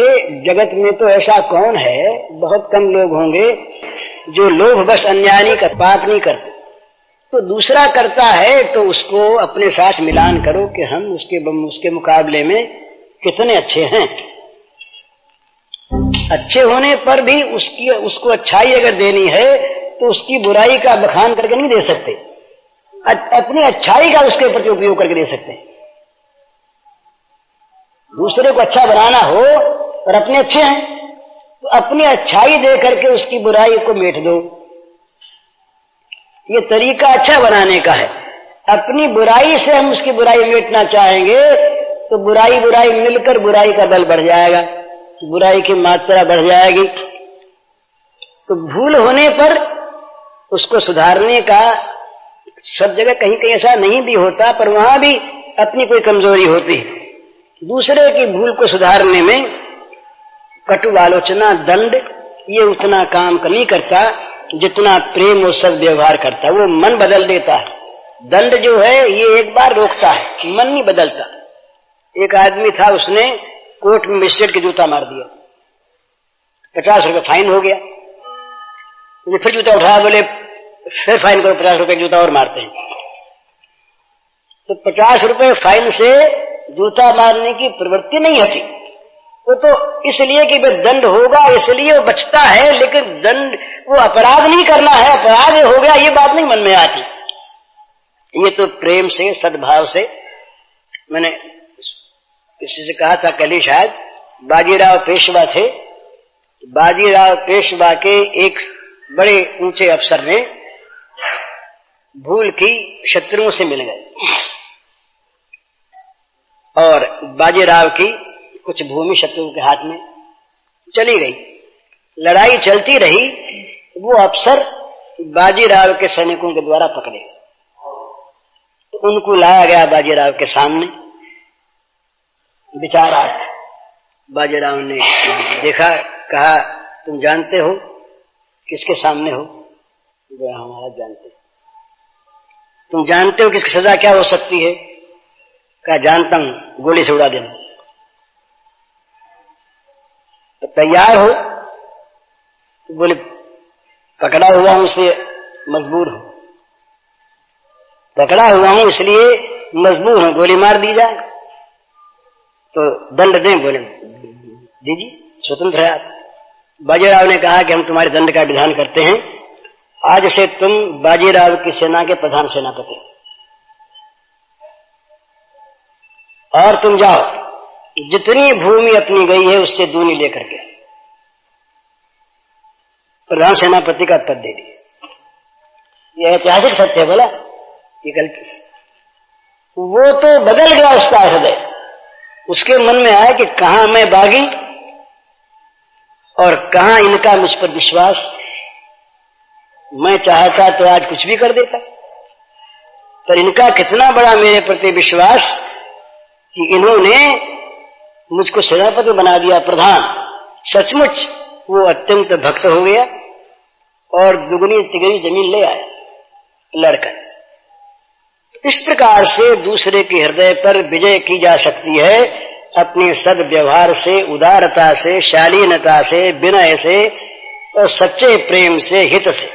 जगत में तो ऐसा कौन है, बहुत कम लोग होंगे जो लोभ बस अन्यायी का पाप नहीं करते। तो दूसरा करता है तो उसको अपने साथ मिलान करो कि हम उसके मुकाबले में कितने अच्छे हैं। अच्छे होने पर भी उसको अच्छाई अगर देनी है तो उसकी बुराई का बखान करके नहीं दे सकते, अपनी अच्छाई का उसके प्रति उपयोग करके दे सकते हैं। दूसरे को अच्छा बनाना हो और अपने अच्छे हैं तो अपनी अच्छाई दे करके उसकी बुराई को मेट दो। ये तरीका अच्छा बनाने का है। अपनी बुराई से हम उसकी बुराई मेटना चाहेंगे तो बुराई मिलकर बुराई का बल बढ़ जाएगा, बुराई की मात्रा बढ़ जाएगी। तो भूल होने पर उसको सुधारने का सब जगह कहीं कहीं ऐसा नहीं भी होता, पर वहां भी अपनी कोई कमजोरी होती है। दूसरे की भूल को सुधारने में कटु आलोचना, दंड, ये उतना काम नहीं करता जितना प्रेम और सद्व्यवहार करता है। वो मन बदल देता है। दंड जो है ये एक बार रोकता है, मन नहीं बदलता। एक आदमी था, उसने कोर्ट में मजिस्ट्रेट के जूता मार दिया, 50 रुपए फाइन हो गया। फिर जूता उठाया, बोले फिर फाइन करो, 50 रुपए जूता और मारते हैं। तो 50 रुपए फाइन से जूता मारने की प्रवृत्ति नहीं हटी। वो तो इसलिए कि दंड होगा इसलिए वो बचता है, लेकिन दंड वो अपराध नहीं करना है, अपराध हो गया ये बात नहीं मन में आती। ये तो प्रेम से, सद्भाव से। मैंने किसी से कहा था कल ही शायद, बाजीराव पेशवा थे। बाजीराव पेशवा के एक बड़े ऊंचे अफसर ने भूल की, शत्रुओं से मिल गए और बाजीराव की कुछ भूमि शत्रुओं के हाथ में चली गई। लड़ाई चलती रही। वो अफसर बाजीराव के सैनिकों के द्वारा पकड़े, तो उनको लाया गया बाजीराव के सामने। बेचारा बाजीराव ने देखा, कहा तुम जानते हो किसके सामने हो? हमारा जानते। तुम जानते हो कि इसकी सजा क्या हो सकती है? कहा जानता हूं, गोली से उड़ा देना। तो तैयार हो? तो बोले पकड़ा हुआ हूं इसलिए मजबूर हूं, पकड़ा हुआ हूं इसलिए मजबूर हूं, गोली मार दी जाए तो दंड दें? बोले दीजिए, स्वतंत्र है आप। बाजीराव ने कहा कि हम तुम्हारे दंड का विधान करते हैं, आज से तुम बाजीराव की सेना के प्रधान सेनापति और तुम जाओ, जितनी भूमि अपनी गई है उससे दूनी लेकर के प्रधान सेनापति का पद दे दिए। यह ऐतिहासिक सत्य है। बोला ये गलती। वो तो बदल गया उसका हृदय। उसके मन में आया कि कहां मैं बागी और कहां इनका मुझ पर विश्वास। मैं चाहता तो आज कुछ भी कर देता, पर इनका कितना बड़ा मेरे प्रति विश्वास कि इन्होंने मुझको सेनापति बना दिया, प्रधान। सचमुच वो अत्यंत भक्त हो गया और दुगनी तिगनी जमीन ले आया लड़कर। इस प्रकार से दूसरे के हृदय पर विजय की जा सकती है अपने सद्व्यवहार से, उदारता से, शालीनता से, विनय से और सच्चे प्रेम से, हित से।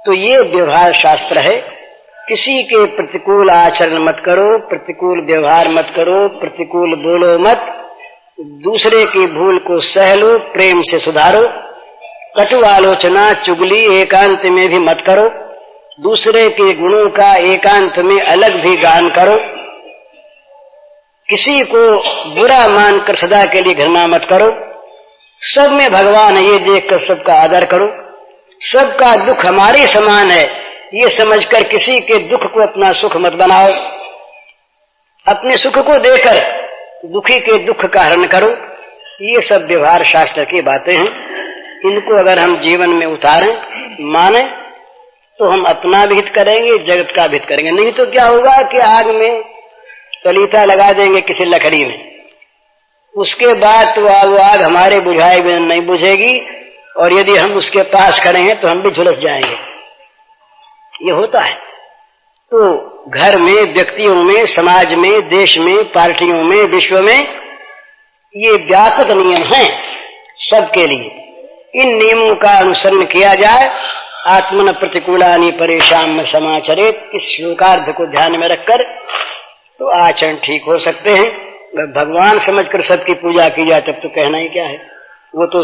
तो ये व्यवहार शास्त्र है। किसी के प्रतिकूल आचरण मत करो, प्रतिकूल व्यवहार मत करो, प्रतिकूल बोलो मत। दूसरे की भूल को सह लो, प्रेम से सुधारो। कटु आलोचना, चुगली एकांत में भी मत करो। दूसरे के गुणों का एकांत में अलग भी गान करो। किसी को बुरा मानकर सदा के लिए घृणा मत करो। सब में भगवान है ये देखकर सबका आदर करो। सबका दुख हमारे समान है ये समझकर किसी के दुख को अपना सुख मत बनाओ। अपने सुख को देकर दुखी के दुख का हरण करो। ये सब व्यवहार शास्त्र की बातें हैं। इनको अगर हम जीवन में उतारें, माने, तो हम अपना भी हित करेंगे, जगत का भी हित करेंगे। नहीं तो क्या होगा कि आग में तलीता लगा देंगे किसी लकड़ी में, उसके बाद तो वो आग हमारे बुझाए बिना नहीं बुझेगी और यदि हम उसके पास खड़े हैं तो हम भी झुलस जाएंगे। ये होता है। तो घर में, व्यक्तियों में, समाज में, देश में, पार्टियों में, विश्व में ये व्यापक नियम हैं सबके लिए। इन नियमों का अनुसरण किया जाए। आत्मन प्रतिकूलानि परेशान समाचरित, इस श्लोकार्थ को ध्यान में रखकर तो आचरण ठीक हो सकते हैं। भगवान समझकर सबकी पूजा की जाए तब तो कहना ही क्या है। वो तो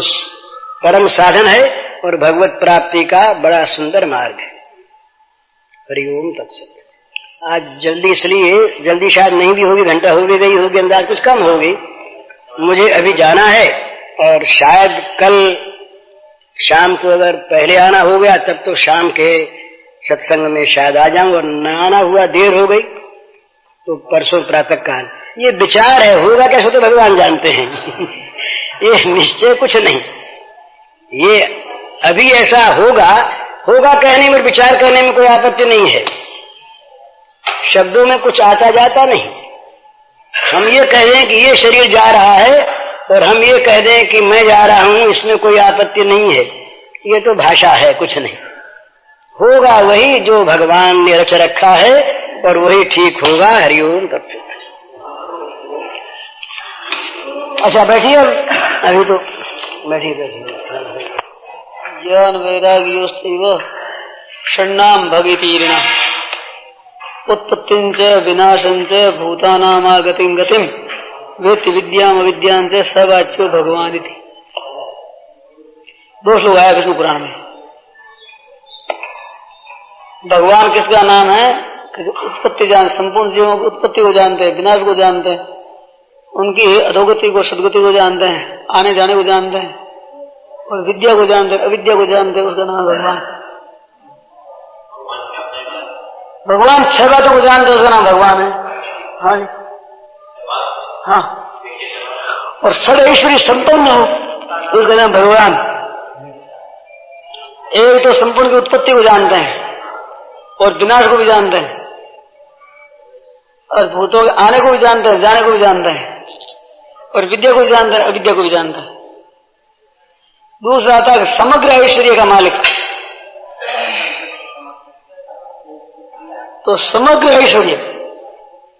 परम साधन है और भगवत प्राप्ति का बड़ा सुंदर मार्ग है। हरिओम तत्सत। आज जल्दी इसलिए जल्दी शायद नहीं भी होगी, घंटा हो भी गई होगी, अंदाज कुछ कम होगी। मुझे अभी जाना है और शायद कल शाम को अगर पहले आना हो गया तब तो शाम के सत्संग में शायद आ जाऊं, और न आना हुआ देर हो गई तो परसों प्रातः काल। ये विचार है, होगा कैसे तो भगवान जानते हैं। ये निश्चय कुछ नहीं, ये अभी ऐसा होगा कहने में, विचार करने में कोई आपत्ति नहीं है। शब्दों में कुछ आता जाता नहीं। हम ये कह दें कि ये शरीर जा रहा है और हम ये कह दें कि मैं जा रहा हूं, इसमें कोई आपत्ति नहीं है। ये तो भाषा है, कुछ नहीं। होगा वही जो भगवान ने रच रखा है और वही ठीक होगा। हरिओम तत्सत। अच्छा बैठिए, अभी तो बैठिए। ज्ञान वैराग्योस्तैव षण्णाम भगितीरिणा उत्पत्तिं च विनाशं च भूतानामागतिं गतिं वेत्ति विद्याम अविद्यां च स वाच्यो भगवान इति। 2 श्लोक आया विष्णु पुराण में। भगवान किसका नाम है? उत्पत्ति जान, संपूर्ण जीवों की उत्पत्ति को जानते हैं, विनाश को जानते हैं, उनकी अधोगति को सदगति को जानते हैं, आने जाने को जानते हैं, और विद्या को जानते हैं, अविद्या को जानते हैं। उसका नाम भगवान। भगवान 6 बातों को जानते हैं, उसका नाम भगवान है। हाँ जी, हाँ। और सद ऐश्वर्य संपन्न हो, उसका नाम भगवान। एक तो संपूर्ण की उत्पत्ति को जानते हैं और विनाश को भी जानते हैं, और भूतों के आने को भी जानते हैं, जाने को भी जानते हैं, और विद्या को भी जानते हैं, अविद्या को भी जानते हैं। दूसरा आता है समग्र ऐश्वर्य का मालिक। तो समग्र ऐश्वर्य,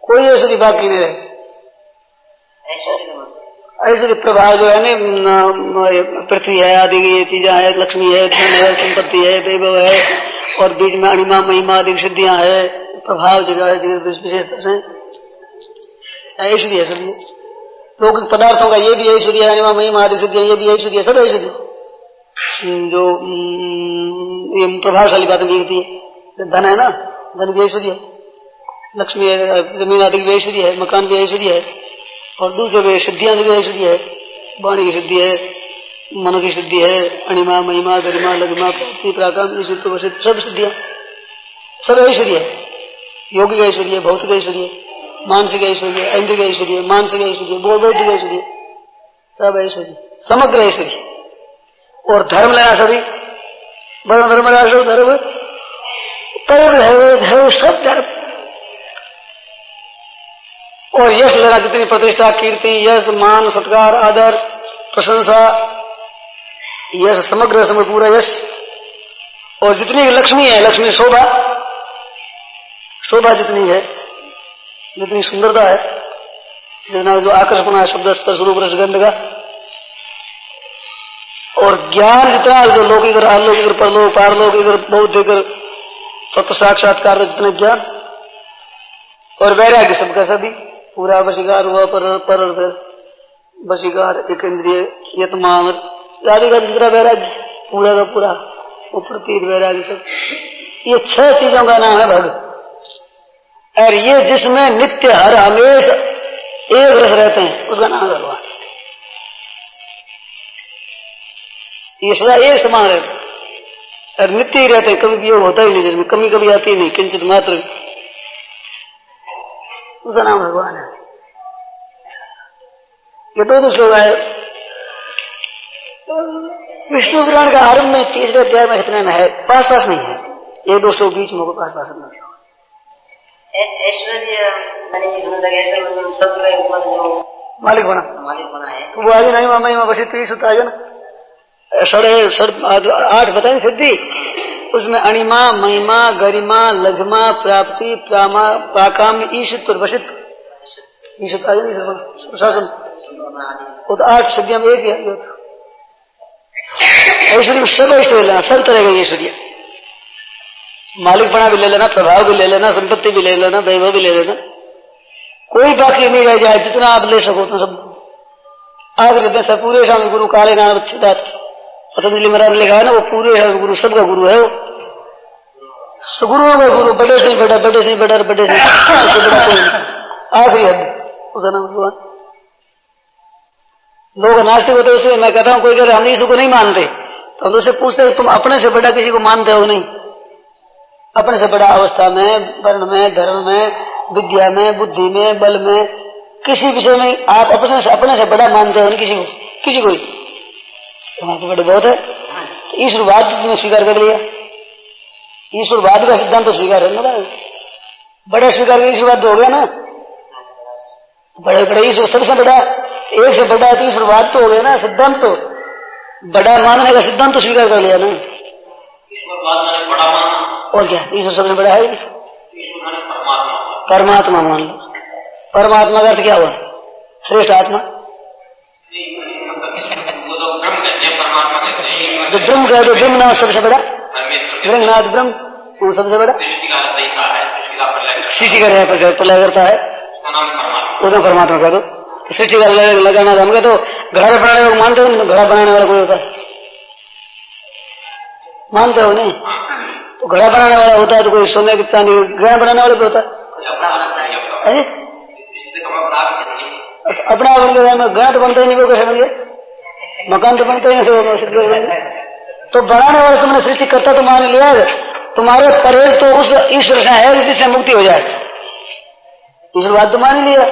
कोई ऐश्वर्य बाकी नहीं रहे। ऐश्वर्य प्रभाव जो है ना, पृथ्वी है, आदि की चीजें है, लक्ष्मी है, धन है, संपत्ति है, वैभव है, और बीच में अणिमा महिमा आदि सिद्धियां है, प्रभाव जगह है विशेषता से ऐश्वर्य है। सब लौकिक पदार्थों का ये भी ऐश्वर्य है, अणिमा महिमा आदि सिद्धियां ये भी ऐश्वर्य, सब ऐश्वर्य। जो ये प्रभावशाली बातें लिखती है, धन है ना, धन की ऐश्वर्य है, लक्ष्मी है, जमीन आदि की ऐश्वर्य है, मकान की ऐश्वर्य है, और दूसरे सिद्धियां की ऐश्वर्य है, वाणी की सिद्धि है, मन की सिद्धि है, अणिमा महिमा गरिमा लघिमा प्राप्ति प्राकाम सब सिद्धियां, सब ऐश्वर्य है। योगिक ऐश्वर्य, भौतिक ऐश्वर्य, मानसिक ऐश्वर्य, ऐन्द्रिक ऐश्वर्य, मानसिक ऐश्वर्य, बौद्धिक ऐश्वर्य, सब ऐश्वर्य, समग्र ऐश्वर्य। और धर्म लगा सभी, वर्ण धर्म राष्ट्र धर्म, धर्म सब धर्म। और यश लगा, जितनी प्रतिष्ठा, कीर्ति, यश, मान, सत्कार, आदर, प्रशंसा, यश समग्र समग्र पूरा यश। और जितनी लक्ष्मी है, लक्ष्मी शोभा, शोभा जितनी है, जितनी सुंदरता है, जितना जो आकर्षण है शब्द स्पर्श रूप रस गंध का, और ज्ञान जितना जो लौकिक आलौकिक परलोक पारलौकिक बौद्धिक तत्व साक्षात्कार जितने ज्ञान, और वैराग्य सबका सभी पूरा वशीकार हुआ पर वशीकार एक इंद्रिय यतमान आदि का जितना वैराग्य पूरा का पूरा प्रतीक वैराग्य सब, ये 6 चीजों का नाम है भग। और ये जिसमें नित्य हर हमेशा एक रस रहते हैं, उसका नाम है भगवान। ये सदा एक समान रहते हैं और नित्य ही रहते हैं, कभी वियोग होता ही नहीं, जिसमें कमी कभी आती ही नहीं, किंचित मात्र, उसका नाम भगवान है। ये 2 श्लोक है विष्णु पुराण का आरंभ में 3रे अध्याय में इतने में है, पास नहीं है, 1-2 श्लोक बीच में पास में। ऐश्वर्य मालिक बना है, वो आगे नहीं महिमा बसी 30 होता है ना, 8 बताए सिद्धि, उसमें अणिमा महिमा गरिमा लघिमा प्राप्ति प्राकाम ईशित और वशित, ईशित आगे नहीं शासन, वो तो 8 सिद्धियां में एक ही है। ऐश्वर्य में सब ऐश्वर्य लेना, सब तरह का ऐश्वर्य, मालिक बना भी ले लेना, प्रभाव भी ले लेना, संपत्ति भी ले लेना, वैभव भी ले लेना, कोई बाकी नहीं रह जाए, जितना आप ले सको तो सब आगे दस पूरे स्वामी गुरु काले नाम सिद्धार्थ पतंजलि महाराज ने लिखा है ना, वो पूरे गुरु सबका गुरु है, वो गुरुओं का गुरु, बड़े से बड़ा, बड़े से बड़ा, बड़े से बड़ा कोई आखिरी हद उसका नाम भगवान। लोग नास्तिक होते उसमें मैं कहता हूँ, कोई कह हम ईश्वर को नहीं मानते तो हम उससे पूछते तुम अपने से बड़ा किसी को मानते हो नहीं? अपने से बड़ा अवस्था में, वर्ण में, धर्म में, विद्या में, बुद्धि में, बल में, किसी विषय में आप अपने से बड़ा मानते हो नहीं किसी को तुम्हारे बड़े बहुत है। ईश्वरवाद तुमने स्वीकार कर लिया, ईश्वरवाद का सिद्धांत तो स्वीकार है ना, बड़े स्वीकार कर ईश्वरवाद तो हो गया ना, बड़े बड़े ईश्वर सबसे बड़ा, एक से बड़ा तो ईश्वरवाद तो हो गया ना, सिद्धांत तो बड़ा मानने का सिद्धांत तो स्वीकार कर लिया ना। और क्या ईश्वर सबसे बड़ा है? परमात्मा मान लो। परमात्मा का अर्थ क्या हुआ? श्रेष्ठ आत्मा। जो ब्रह्म कह दो, ब्रह्मनाथ सबसे बड़ा, ब्रह्मनाथ ब्रह्म वो सबसे बड़ा, सृष्टि का प्रलय करता है, उसे परमात्मा कह दो। सृष्टि का लगाना हम कह दो, घड़ा बनाने वाले मानते हो? घड़ा बनाने वाला कोई होता है? मानते हो नहीं? तो घड़ा बनाने वाला होता है तो कोई सोने की चांदी घड़ा बनाने वाला भी होता है। अपना घड़ा तो बनता ही नहीं, वो कैसे बन गया? मकान तो बनता ही नहीं। तो बनाने वाले तुमने सृष्टि करता तो मान लिया, तुम्हारे परहेज तो उस ईश्वर से है जिससे मुक्ति हो जाए। ईश्वरवाद तो मान लिया,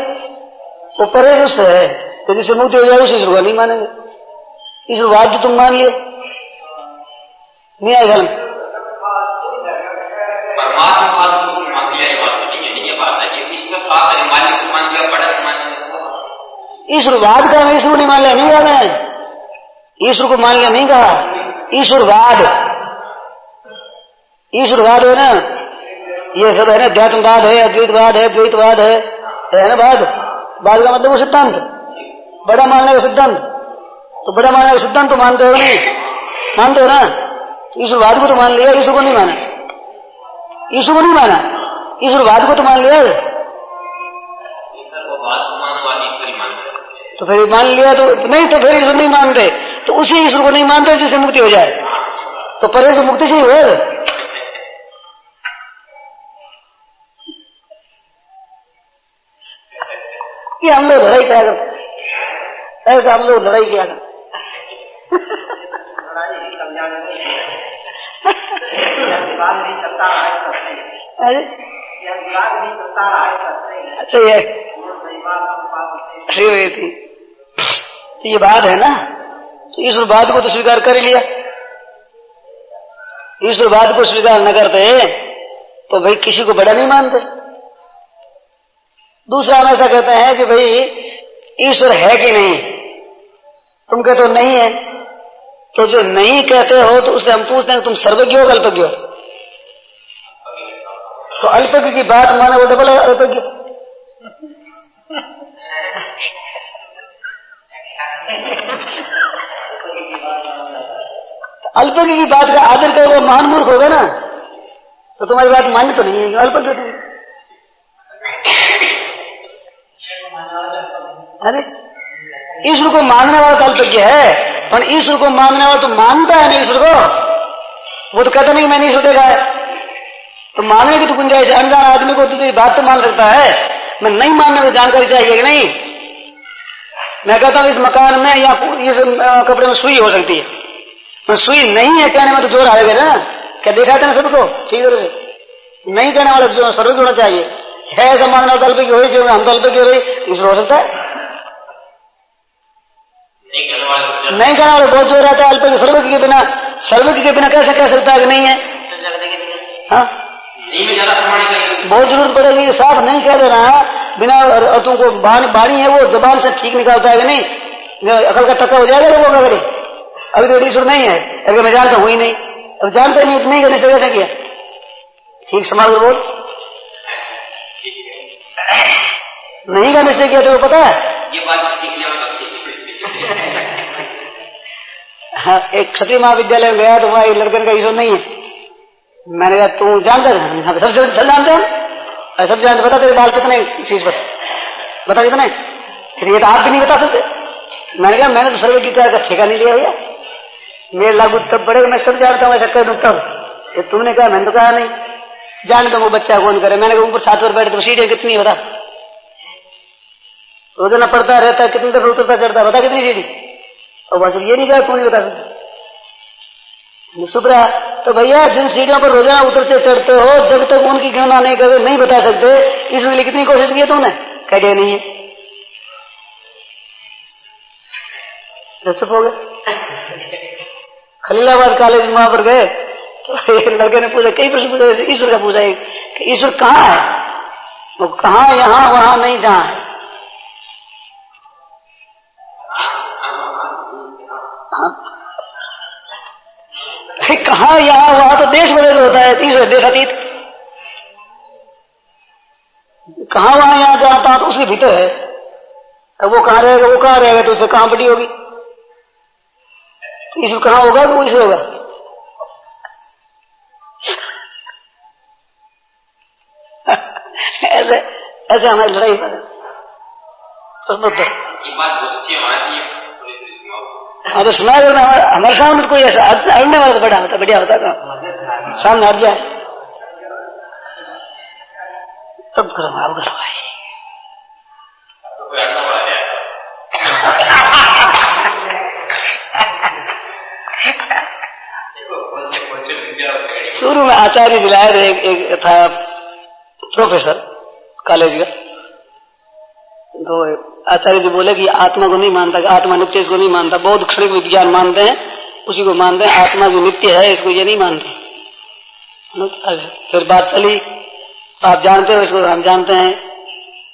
वो परहेज उससे है तो जिससे मुक्ति हो जाए उस ईश्वर को नहीं मानेंगे। ईश्वरवाद तो तुम मान लिए नहीं आए घर में। ईश्वरवाद का ईश्वर नहीं मान लिया, नहीं कहा मैं, ईश्वर को मान लिया नहीं कहा, ईश्वरवाद, ईश्वरवाद है ना, ये सब है ना, अध्यात्मवाद है, अद्वैतवाद है, द्वैतवाद है ना। वाद का मतलब वो सिद्धांत, बड़ा मानने का सिद्धांत। तो बड़ा मानने का सिद्धांत तो मानते हो नहीं? मानते हो ना? ईश्वरवाद को तो मान लिया, ईश्वर को नहीं माना, ईश्वर को नहीं माना, ईश्वरवाद को तो मान लिया। तो फिर मान लिया तो नहीं, तो फिर ईश्वर नहीं मानते, तो उसी ईश्वर को नहीं मानते जिससे मुक्ति हो जाए। तो परहेज तो मुक्ति से ही हो। ये हम लोग लड़ाई क्या करते, ऐसा हम लोग लड़ाई क्या करते। अच्छा ये थी तो ये बात है ना। तो ईश्वरवाद को तो स्वीकार कर ही लिया, ईश्वरवाद को स्वीकार न करते तो भाई किसी को बड़ा नहीं मानते। दूसरा हम ऐसा कहते हैं कि भाई ईश्वर है कि नहीं, तुम कहते हो नहीं है, तो जो नहीं कहते हो तो उससे हम पूछते हैं तुम सर्वज्ञ हो अल्पज्ञ हो? तो अल्पज्ञ की बात माने वो डबल अल्पज्ञ। अल्पज्ञ की बात का आदर करोगे महान मूर्ख होगा ना, तो तुम्हारी बात मान्य तो नहीं है, अल्पज्ञ तुम। अरे ईश्वर को मानने वाला तो अल्पज्ञ है, पर ईश्वर को मानने वाला तो मानता है ना ईश्वर को, वो तो कहता नहीं मैंने ईश्वर देखा है। तो मानने की तो गुंजाइश है, अनजान आदमी को तो बात तो मान सकता है, मैं नहीं मानने को जानकारी चाहिए कि नहीं। मैं कहता हूं इस मकान में या इस कपड़े में सुई हो सकती है, मैं सुई नहीं है कहने में तो जोर आएगा ना, क्या देखा था ना सबको ठीक है, नहीं कहने वाला जो सर्वज्ञ होना चाहिए है, ऐसा मानना तो अल्पज्ञ हो ही, हम तो अल्पज्ञ हो रही ईश्वर हो सकता है। नहीं कहने वाले बहुत जोर रहता है, अल्पज्ञ सर्वज्ञ के बिना, सर्वज्ञ के बिना कैसे कह सकता है कि नहीं है? हाँ बहुत जरूरत पड़ेगी, साफ नहीं कह दे रहा बिना तुमको बाणी है वो जबान से ठीक निकालता है कि नहीं, अकल का टक्का हो जाएगा लोगों का। अगर अभी तो ईश्वर नहीं है, अगर मैं जानता हूं ही नहीं, अब जानते नहीं नहीं करने से कैसे किया? ठीक समाज बोल नहीं करने से किया तो पता है। हाँ, एक क्षत्रिय महाविद्यालय में गया तो वहां एक लड़के का ईश्वर नहीं है, मैंने कहा तू जानता है? सब जानते हैं, सब जानते, बता तेरे बाल कितने शीश पर? बता कितने? फिर ये तो आप भी नहीं बता सकते। मैंने कहा मैंने तो सर्वे की क्या ठेका नहीं लिया भैया, मेरे लागू तब पड़ेगा, मैं सब जानता हूँ ऐसा कर दूँ तब। ये तुमने कहा, मैंने तो कहा नहीं। जाने तो वो बच्चा कौन करे। मैंने कहा ऊपर छात पर बैठे तो सीढ़ियाँ कितनी बता, रोजाना पड़ता रहता है, कितनी दफा उतरता चढ़ता, बता कितनी सीढ़ी। और बस ये नहीं कहा तू नहीं बता सकता, सुधरा। तो भैया जिन सीढ़ियों पर रोजाना उतरते चढ़ते हो, जब तक उनकी गणना नहीं कर नहीं बता सकते, इसलिए कितनी कोशिश की तुमने? कह दिया नहीं है, चुप हो गए। खलीलाबाद कॉलेज में वहां पर गए तो एक लड़के ने पूछा, कई प्रश्न पूछा, ईश्वर का पूछा कि ईश्वर कहाँ है? वो कहाँ, यहाँ वहां नहीं, जहां है। कहाँ यहाँ वहां तो देश बदल होता है, ईश्वर देशातीत। कहाँ वहां यहाँ जहां था तो उसके भीतर है। अब वो कहाँ रहेगा, वो कहाँ रहेगा, तो उसे कहाँ बड़ी होगी। ईश्वर कहाँ होगा, वो ईश्वर होगा। ऐसे ऐसे हमारी लड़ाई पर हाँ तो सुना करना। हमारे सामने कोई ऐसा अड़ने वाला तो बड़ा होता, बढ़िया होता था, सामने हट जाए तब करो, आप करो भाई। शुरू में आचार्य दिलाए थे, एक था प्रोफेसर कॉलेज का, तो आचार्य जी बोले कि आत्मा को नहीं मानता, कि आत्मा नित्य इसको नहीं मानता, बहुत क्षणिक विज्ञान मानते हैं, उसी को मानते हैं, आत्मा जो नित्य है इसको ये नहीं मानते। फिर बात चली, आप जानते हो इसको, हम जानते हैं,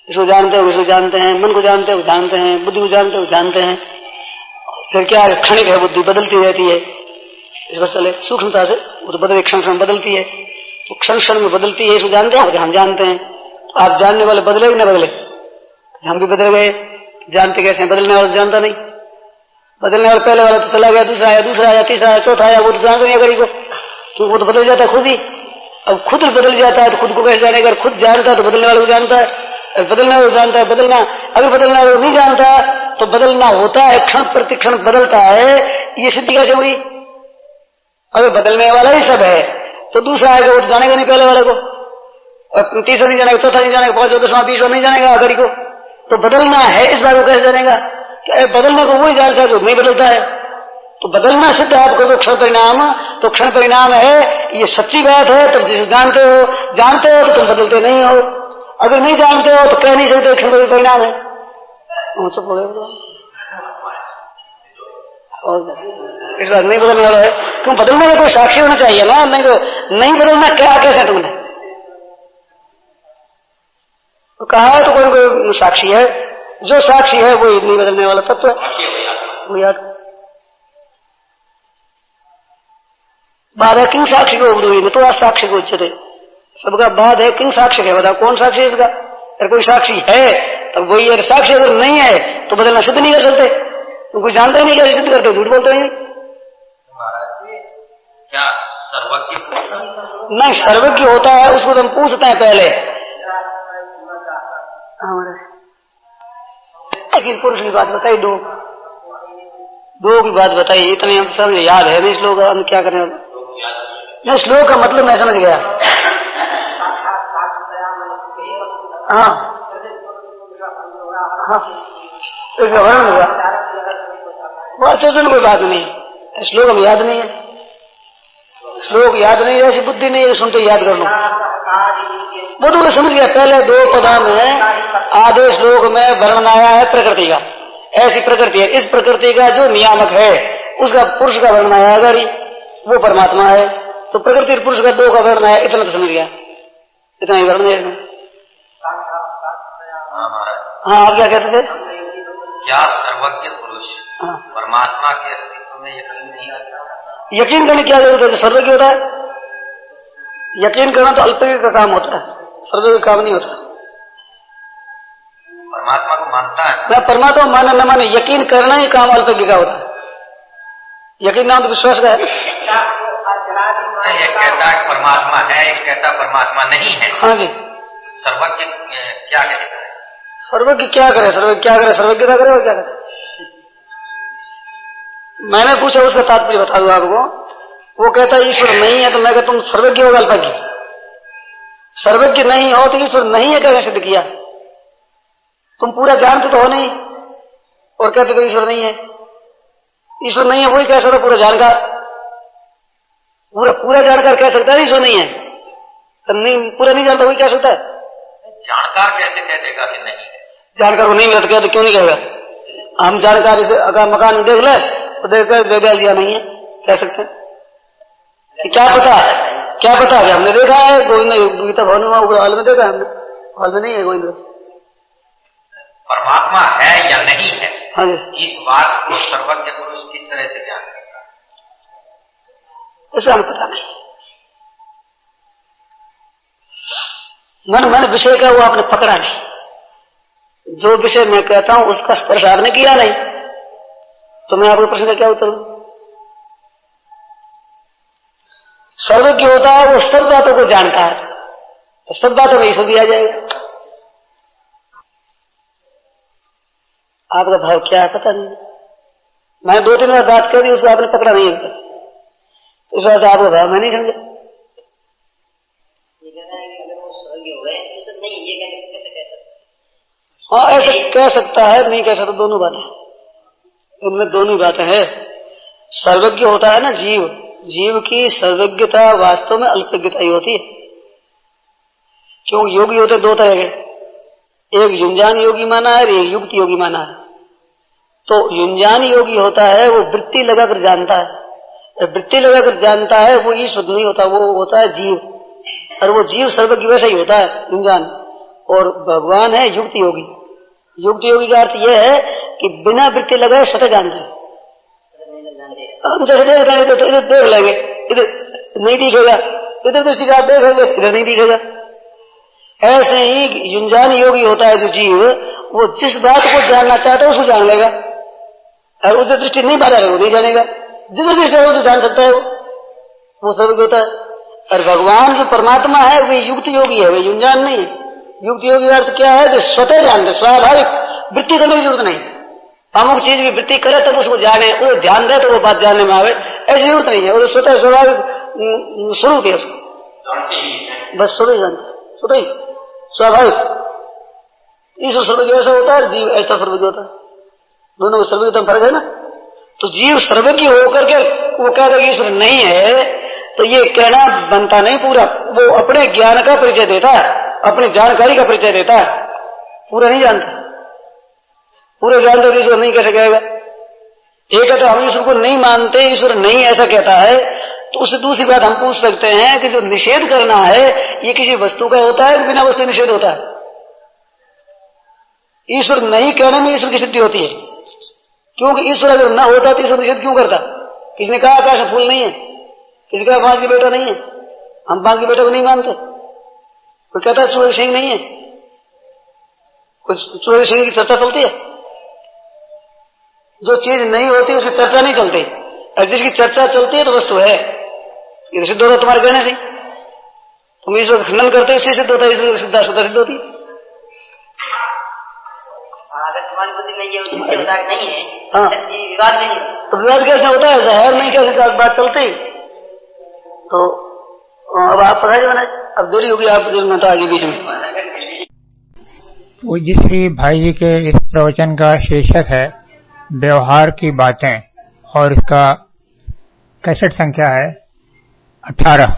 इसको जानते हो, इसको जानते हैं, मन को जानते हो, जानते हैं, बुद्धि को जानते हो, जानते हैं। फिर क्या है, क्षणिक है, बुद्धि बदलती रहती है, इस पर चले सूक्ष्मता से, वो तो बदले क्षण क्षण बदलती है, तो क्षण क्षण में बदलती है, इसको जानते हैं, हम जानते हैं। तो आप जानने वाले बदले कि न बदले? हम भी बदल गए, जानते कैसे? बदलने वाला जानता नहीं, बदलने वाला पहले वाला तो चला गया, दूसरा आया, दूसरा आया, तीसरा आया, चौथा आया, वो तो जानते नहीं अगर को, तो वो तो बदल जाता है खुद ही। अब खुद बदल जाता है तो खुद को कैसे जाने? अगर खुद जानता है तो बदलने वाले को जानता है, बदलने वाले को जानता है, बदलना। अगर बदलने वाले को नहीं जानता तो बदलना होता है, क्षण प्रति क्षण बदलता है, ये सिद्धि कैसे हुई? अगर बदलने वाला ही सब है तो दूसरा आएगा, वो तो जानेगा नहीं पहले वाले को, और तीसरा नहीं जानेगा, चौथा नहीं जानेगा, पांचवा दसवां बीसवां नहीं जानेगा अगर को। तो बदलना है इस बात को कैसे जानेगा? बदलने को वही जान सकता जो नहीं बदलता है। तो बदलना सिद्ध है आपको, तो क्षण परिणाम, तो क्षण परिणाम है, ये सच्ची बात है। तब जिसे जानते हो तो तुम बदलते नहीं हो, अगर नहीं जानते हो तो कह नहीं सकते क्षण परिणाम है। सब हो गया, इस बात नहीं बदलने वाला है। तुम बदलने का कोई साक्षी होना चाहिए ना, नहीं तो नहीं बदलना क्या कैसे तुमने तो कहा है, तो कोई साक्षी है, जो साक्षी है वो नहीं बदलने वाला तत्व है, वो याद बाद है। किंग साक्षी को उदूरी में तो साक्षी को उच्चते, सबका बाद है किंग साक्षी है। बताओ कौन साक्षी है इसका? अगर कोई साक्षी है तब वही है साक्षी, अगर नहीं है तो बदलना सिद्ध नहीं कर सकते। तुम कुछ जानते ही नहीं, कैसे सिद्ध करते? झूठ बोलते नहीं। क्या सर्वज्ञ नहीं, सर्वज्ञ होता है उसको तो हम पूछते हैं पहले, लेकिन पुरुष की बात बताई, दो की बात बताई, इतने हम समझ याद है नहीं श्लोक, हम क्या करें? नहीं, श्लोक का मतलब मैं समझ गया। हाँ हाँ, इसका वर्णन हुआ, वो कोई बात नहीं, श्लोक हम याद नहीं है, श्लोक याद नहीं है, ऐसी बुद्धि नहीं है सुनते याद कर लो। वो तो मैं समझ गया, पहले दो पदा में आधे श्लोक में वर्णन आया है प्रकृति का, ऐसी प्रकृति है, इस प्रकृति का जो नियामक है उसका पुरुष का वर्णन आया, अगर वो परमात्मा है तो प्रकृति पुरुष का दो का वर्णन आया, इतना तो समझ गया, इतना ही वर्णन है। हाँ, आप क्या कहते थे? क्या सर्वज्ञ पुरुष परमात्मा के अस्तित्व में यकीन नहीं आता? यकीन करने क्या जरूरत है? सर्वज्ञ होता है, यकीन करना तो अल्पज्ञ का काम होता है, सर्वज्ञ का काम नहीं होता। परमात्मा को मानता है मैं परमात्मा माने न माने, यकीन करना ही काम अल्पज्ञ का होता है। यकीन नाम तो विश्वास का है। एक कहता है परमात्मा है, एक कहता परमात्मा नहीं है। हाँ जी, सर्वज्ञ क्या कहता है? सर्वज्ञ क्या करे, सर्वज्ञता करे और क्या करे? मैंने पूछा, उसका तात्पर्य बता दूं आपको। वो कहता है ईश्वर नहीं है, तो मैं कहता तुम सर्वज्ञ हो अल्पज्ञ? सर्वज्ञ नहीं हो तो ईश्वर नहीं है कैसे सिद्ध किया? तुम पूरा जानते तो हो नहीं और कहते तो ईश्वर नहीं है। ईश्वर नहीं है वही कह सकता पूरा जानकार, पूरा जानकार कह सकता है ईश्वर नहीं है, तो नहीं पूरा नहीं जानता वही कह सकता है। जानकार कैसे कह देगा कि नहीं है? जानकार को नहीं मिलता क्या, तो क्यों नहीं कहेगा? हम जानकारी से अगर मकान देख ले तो देख कर दिया नहीं है कह सकते हैं कि क्या पता है? हमने देखा है गोविंद गीता भवन में हॉल में देखा, हमने हॉल में नहीं है गोविंद। परमात्मा है या नहीं है, हाँ जी, इस बात को सर्वज्ञ पुरुष किस तरह से ज्ञान करता है? ऐसा हमें पता नहीं। मैंने विषय का वो आपने पकड़ा नहीं, जो विषय मैं कहता हूं उसका स्पर्श आपने किया नहीं, तो मैं आपके प्रश्न का क्या उत्तर दूं? सर्वज्ञ होता है वो सब बातों को जानता है, तो सब बातों में ईश्वर दिया जाएगा। आपका भाव क्या है पता नहीं। मैंने 2-3 बार बात कर दी, उसको आपने पकड़ा नहीं है, इस बात से आपका भाव मैं नहीं समझा। हाँ ऐसे कह सकता है, नहीं कह सकता, दोनों बातें, इनमें दोनों बातें हैं। सर्वज्ञ होता है ना जीव की सर्वज्ञता वास्तव में अल्पज्ञता ही होती है। क्योंकि योगी होते 2 तरह के, एक युंजान योगी माना है, एक युक्त योगी माना है। तो युंजान योगी होता है वो वृत्ति लगाकर जानता है, वृत्ति लगाकर जानता है वो ईश्वर नहीं होता, वो होता है जीव, और वो जीव सर्वज्ञ वैसा ही होता है युंजान। और भगवान है युक्त योगी। युक्त योगी का अर्थ यह है कि बिना वृत्ति लगाए स्वतः जानते हैं। जैसे देख लेंगे तो इधर देख लेंगे, इधर नहीं दिखेगा, इधर दृष्टि का देखेंगे इधर नहीं दिखेगा। ऐसे ही युंजान योगी होता है जो जीव, वो जिस बात को जानना चाहता है उसको जान लेगा, और उधर दृष्टि नहीं बाधा है वो नहीं जानेगा। जिधर दृष्टि है वो तो जान सकता है, वो सर्वज्ञ होता है। और भगवान जो परमात्मा है वे युक्त योगी है, वे युंजान नहीं है। युक्त योगी का अर्थ क्या है? जो स्वतः जानते, स्वाभाविक, वृत्ति करने की जरूरत नहीं। अमुक चीज की वृत्ति करे तब उसको जाने, वो ध्यान दे तो वो बात जानने में आवे, ऐसी जरूरत नहीं है। और स्वतः स्वाभाविक स्वरूप है उसको, बस स्वतः जानते, स्वतः ही स्वाभाविक। ईश्वर सर्वज्ञ ऐसा होता है, जीव ऐसा सर्वज्ञ होता है, दोनों में सर्वज्ञता फर्क है ना। तो जीव सर्वज्ञ होकर के वो कहता है ईश्वर नहीं है, तो ये कहना बनता नहीं पूरा। वो अपने ज्ञान का परिचय देता है, अपनी जानकारी का परिचय देता है, पूरा नहीं जानता। पूरे जानते ईश्वर नहीं कैसे कहेगा? एक है तो हम ईश्वर को नहीं मानते, ईश्वर नहीं ऐसा कहता है, तो उससे दूसरी बात हम पूछ सकते हैं कि जो निषेध करना है ये किसी वस्तु का होता है कि बिना वस्तु निषेध होता है? ईश्वर नहीं कहने में ईश्वर की सिद्धि होती है, क्योंकि ईश्वर अगर न होता तो ईश्वर निषेध क्यों करता? किसने कहा आकाश में फूल नहीं है? किसी का बांस की बेटा नहीं है? हम बांस की बेटे को नहीं मानते। कोई कहता है सूर्य सिंह नहीं है, कुछ सूर्य सिंह की चर्चा चलती है। जो चीज नहीं होती उसकी चर्चा नहीं चलती, और जिसकी चर्चा चलती है तो वस्तु है। ये सिद्ध होता तुम्हारे कहने से। तुम ईश्वर का खंडन करते हो, इससे सिद्ध होता है, ईश्वर की सिद्ध होती है। अगर तुम्हारी बुद्धि नहीं है, नहीं है, हाँ, विवाद नहीं है, तो विवाद कैसे होता है? जहर नहीं कैसे बात चलती? तो अब आप पढ़ाई बनाए, अब देरी होगी आप तो आगे बीच में। पूज्य श्री भाई जी के इस प्रवचन का शीर्षक है व्यवहार की बातें, और इसका कैसेट संख्या है 18।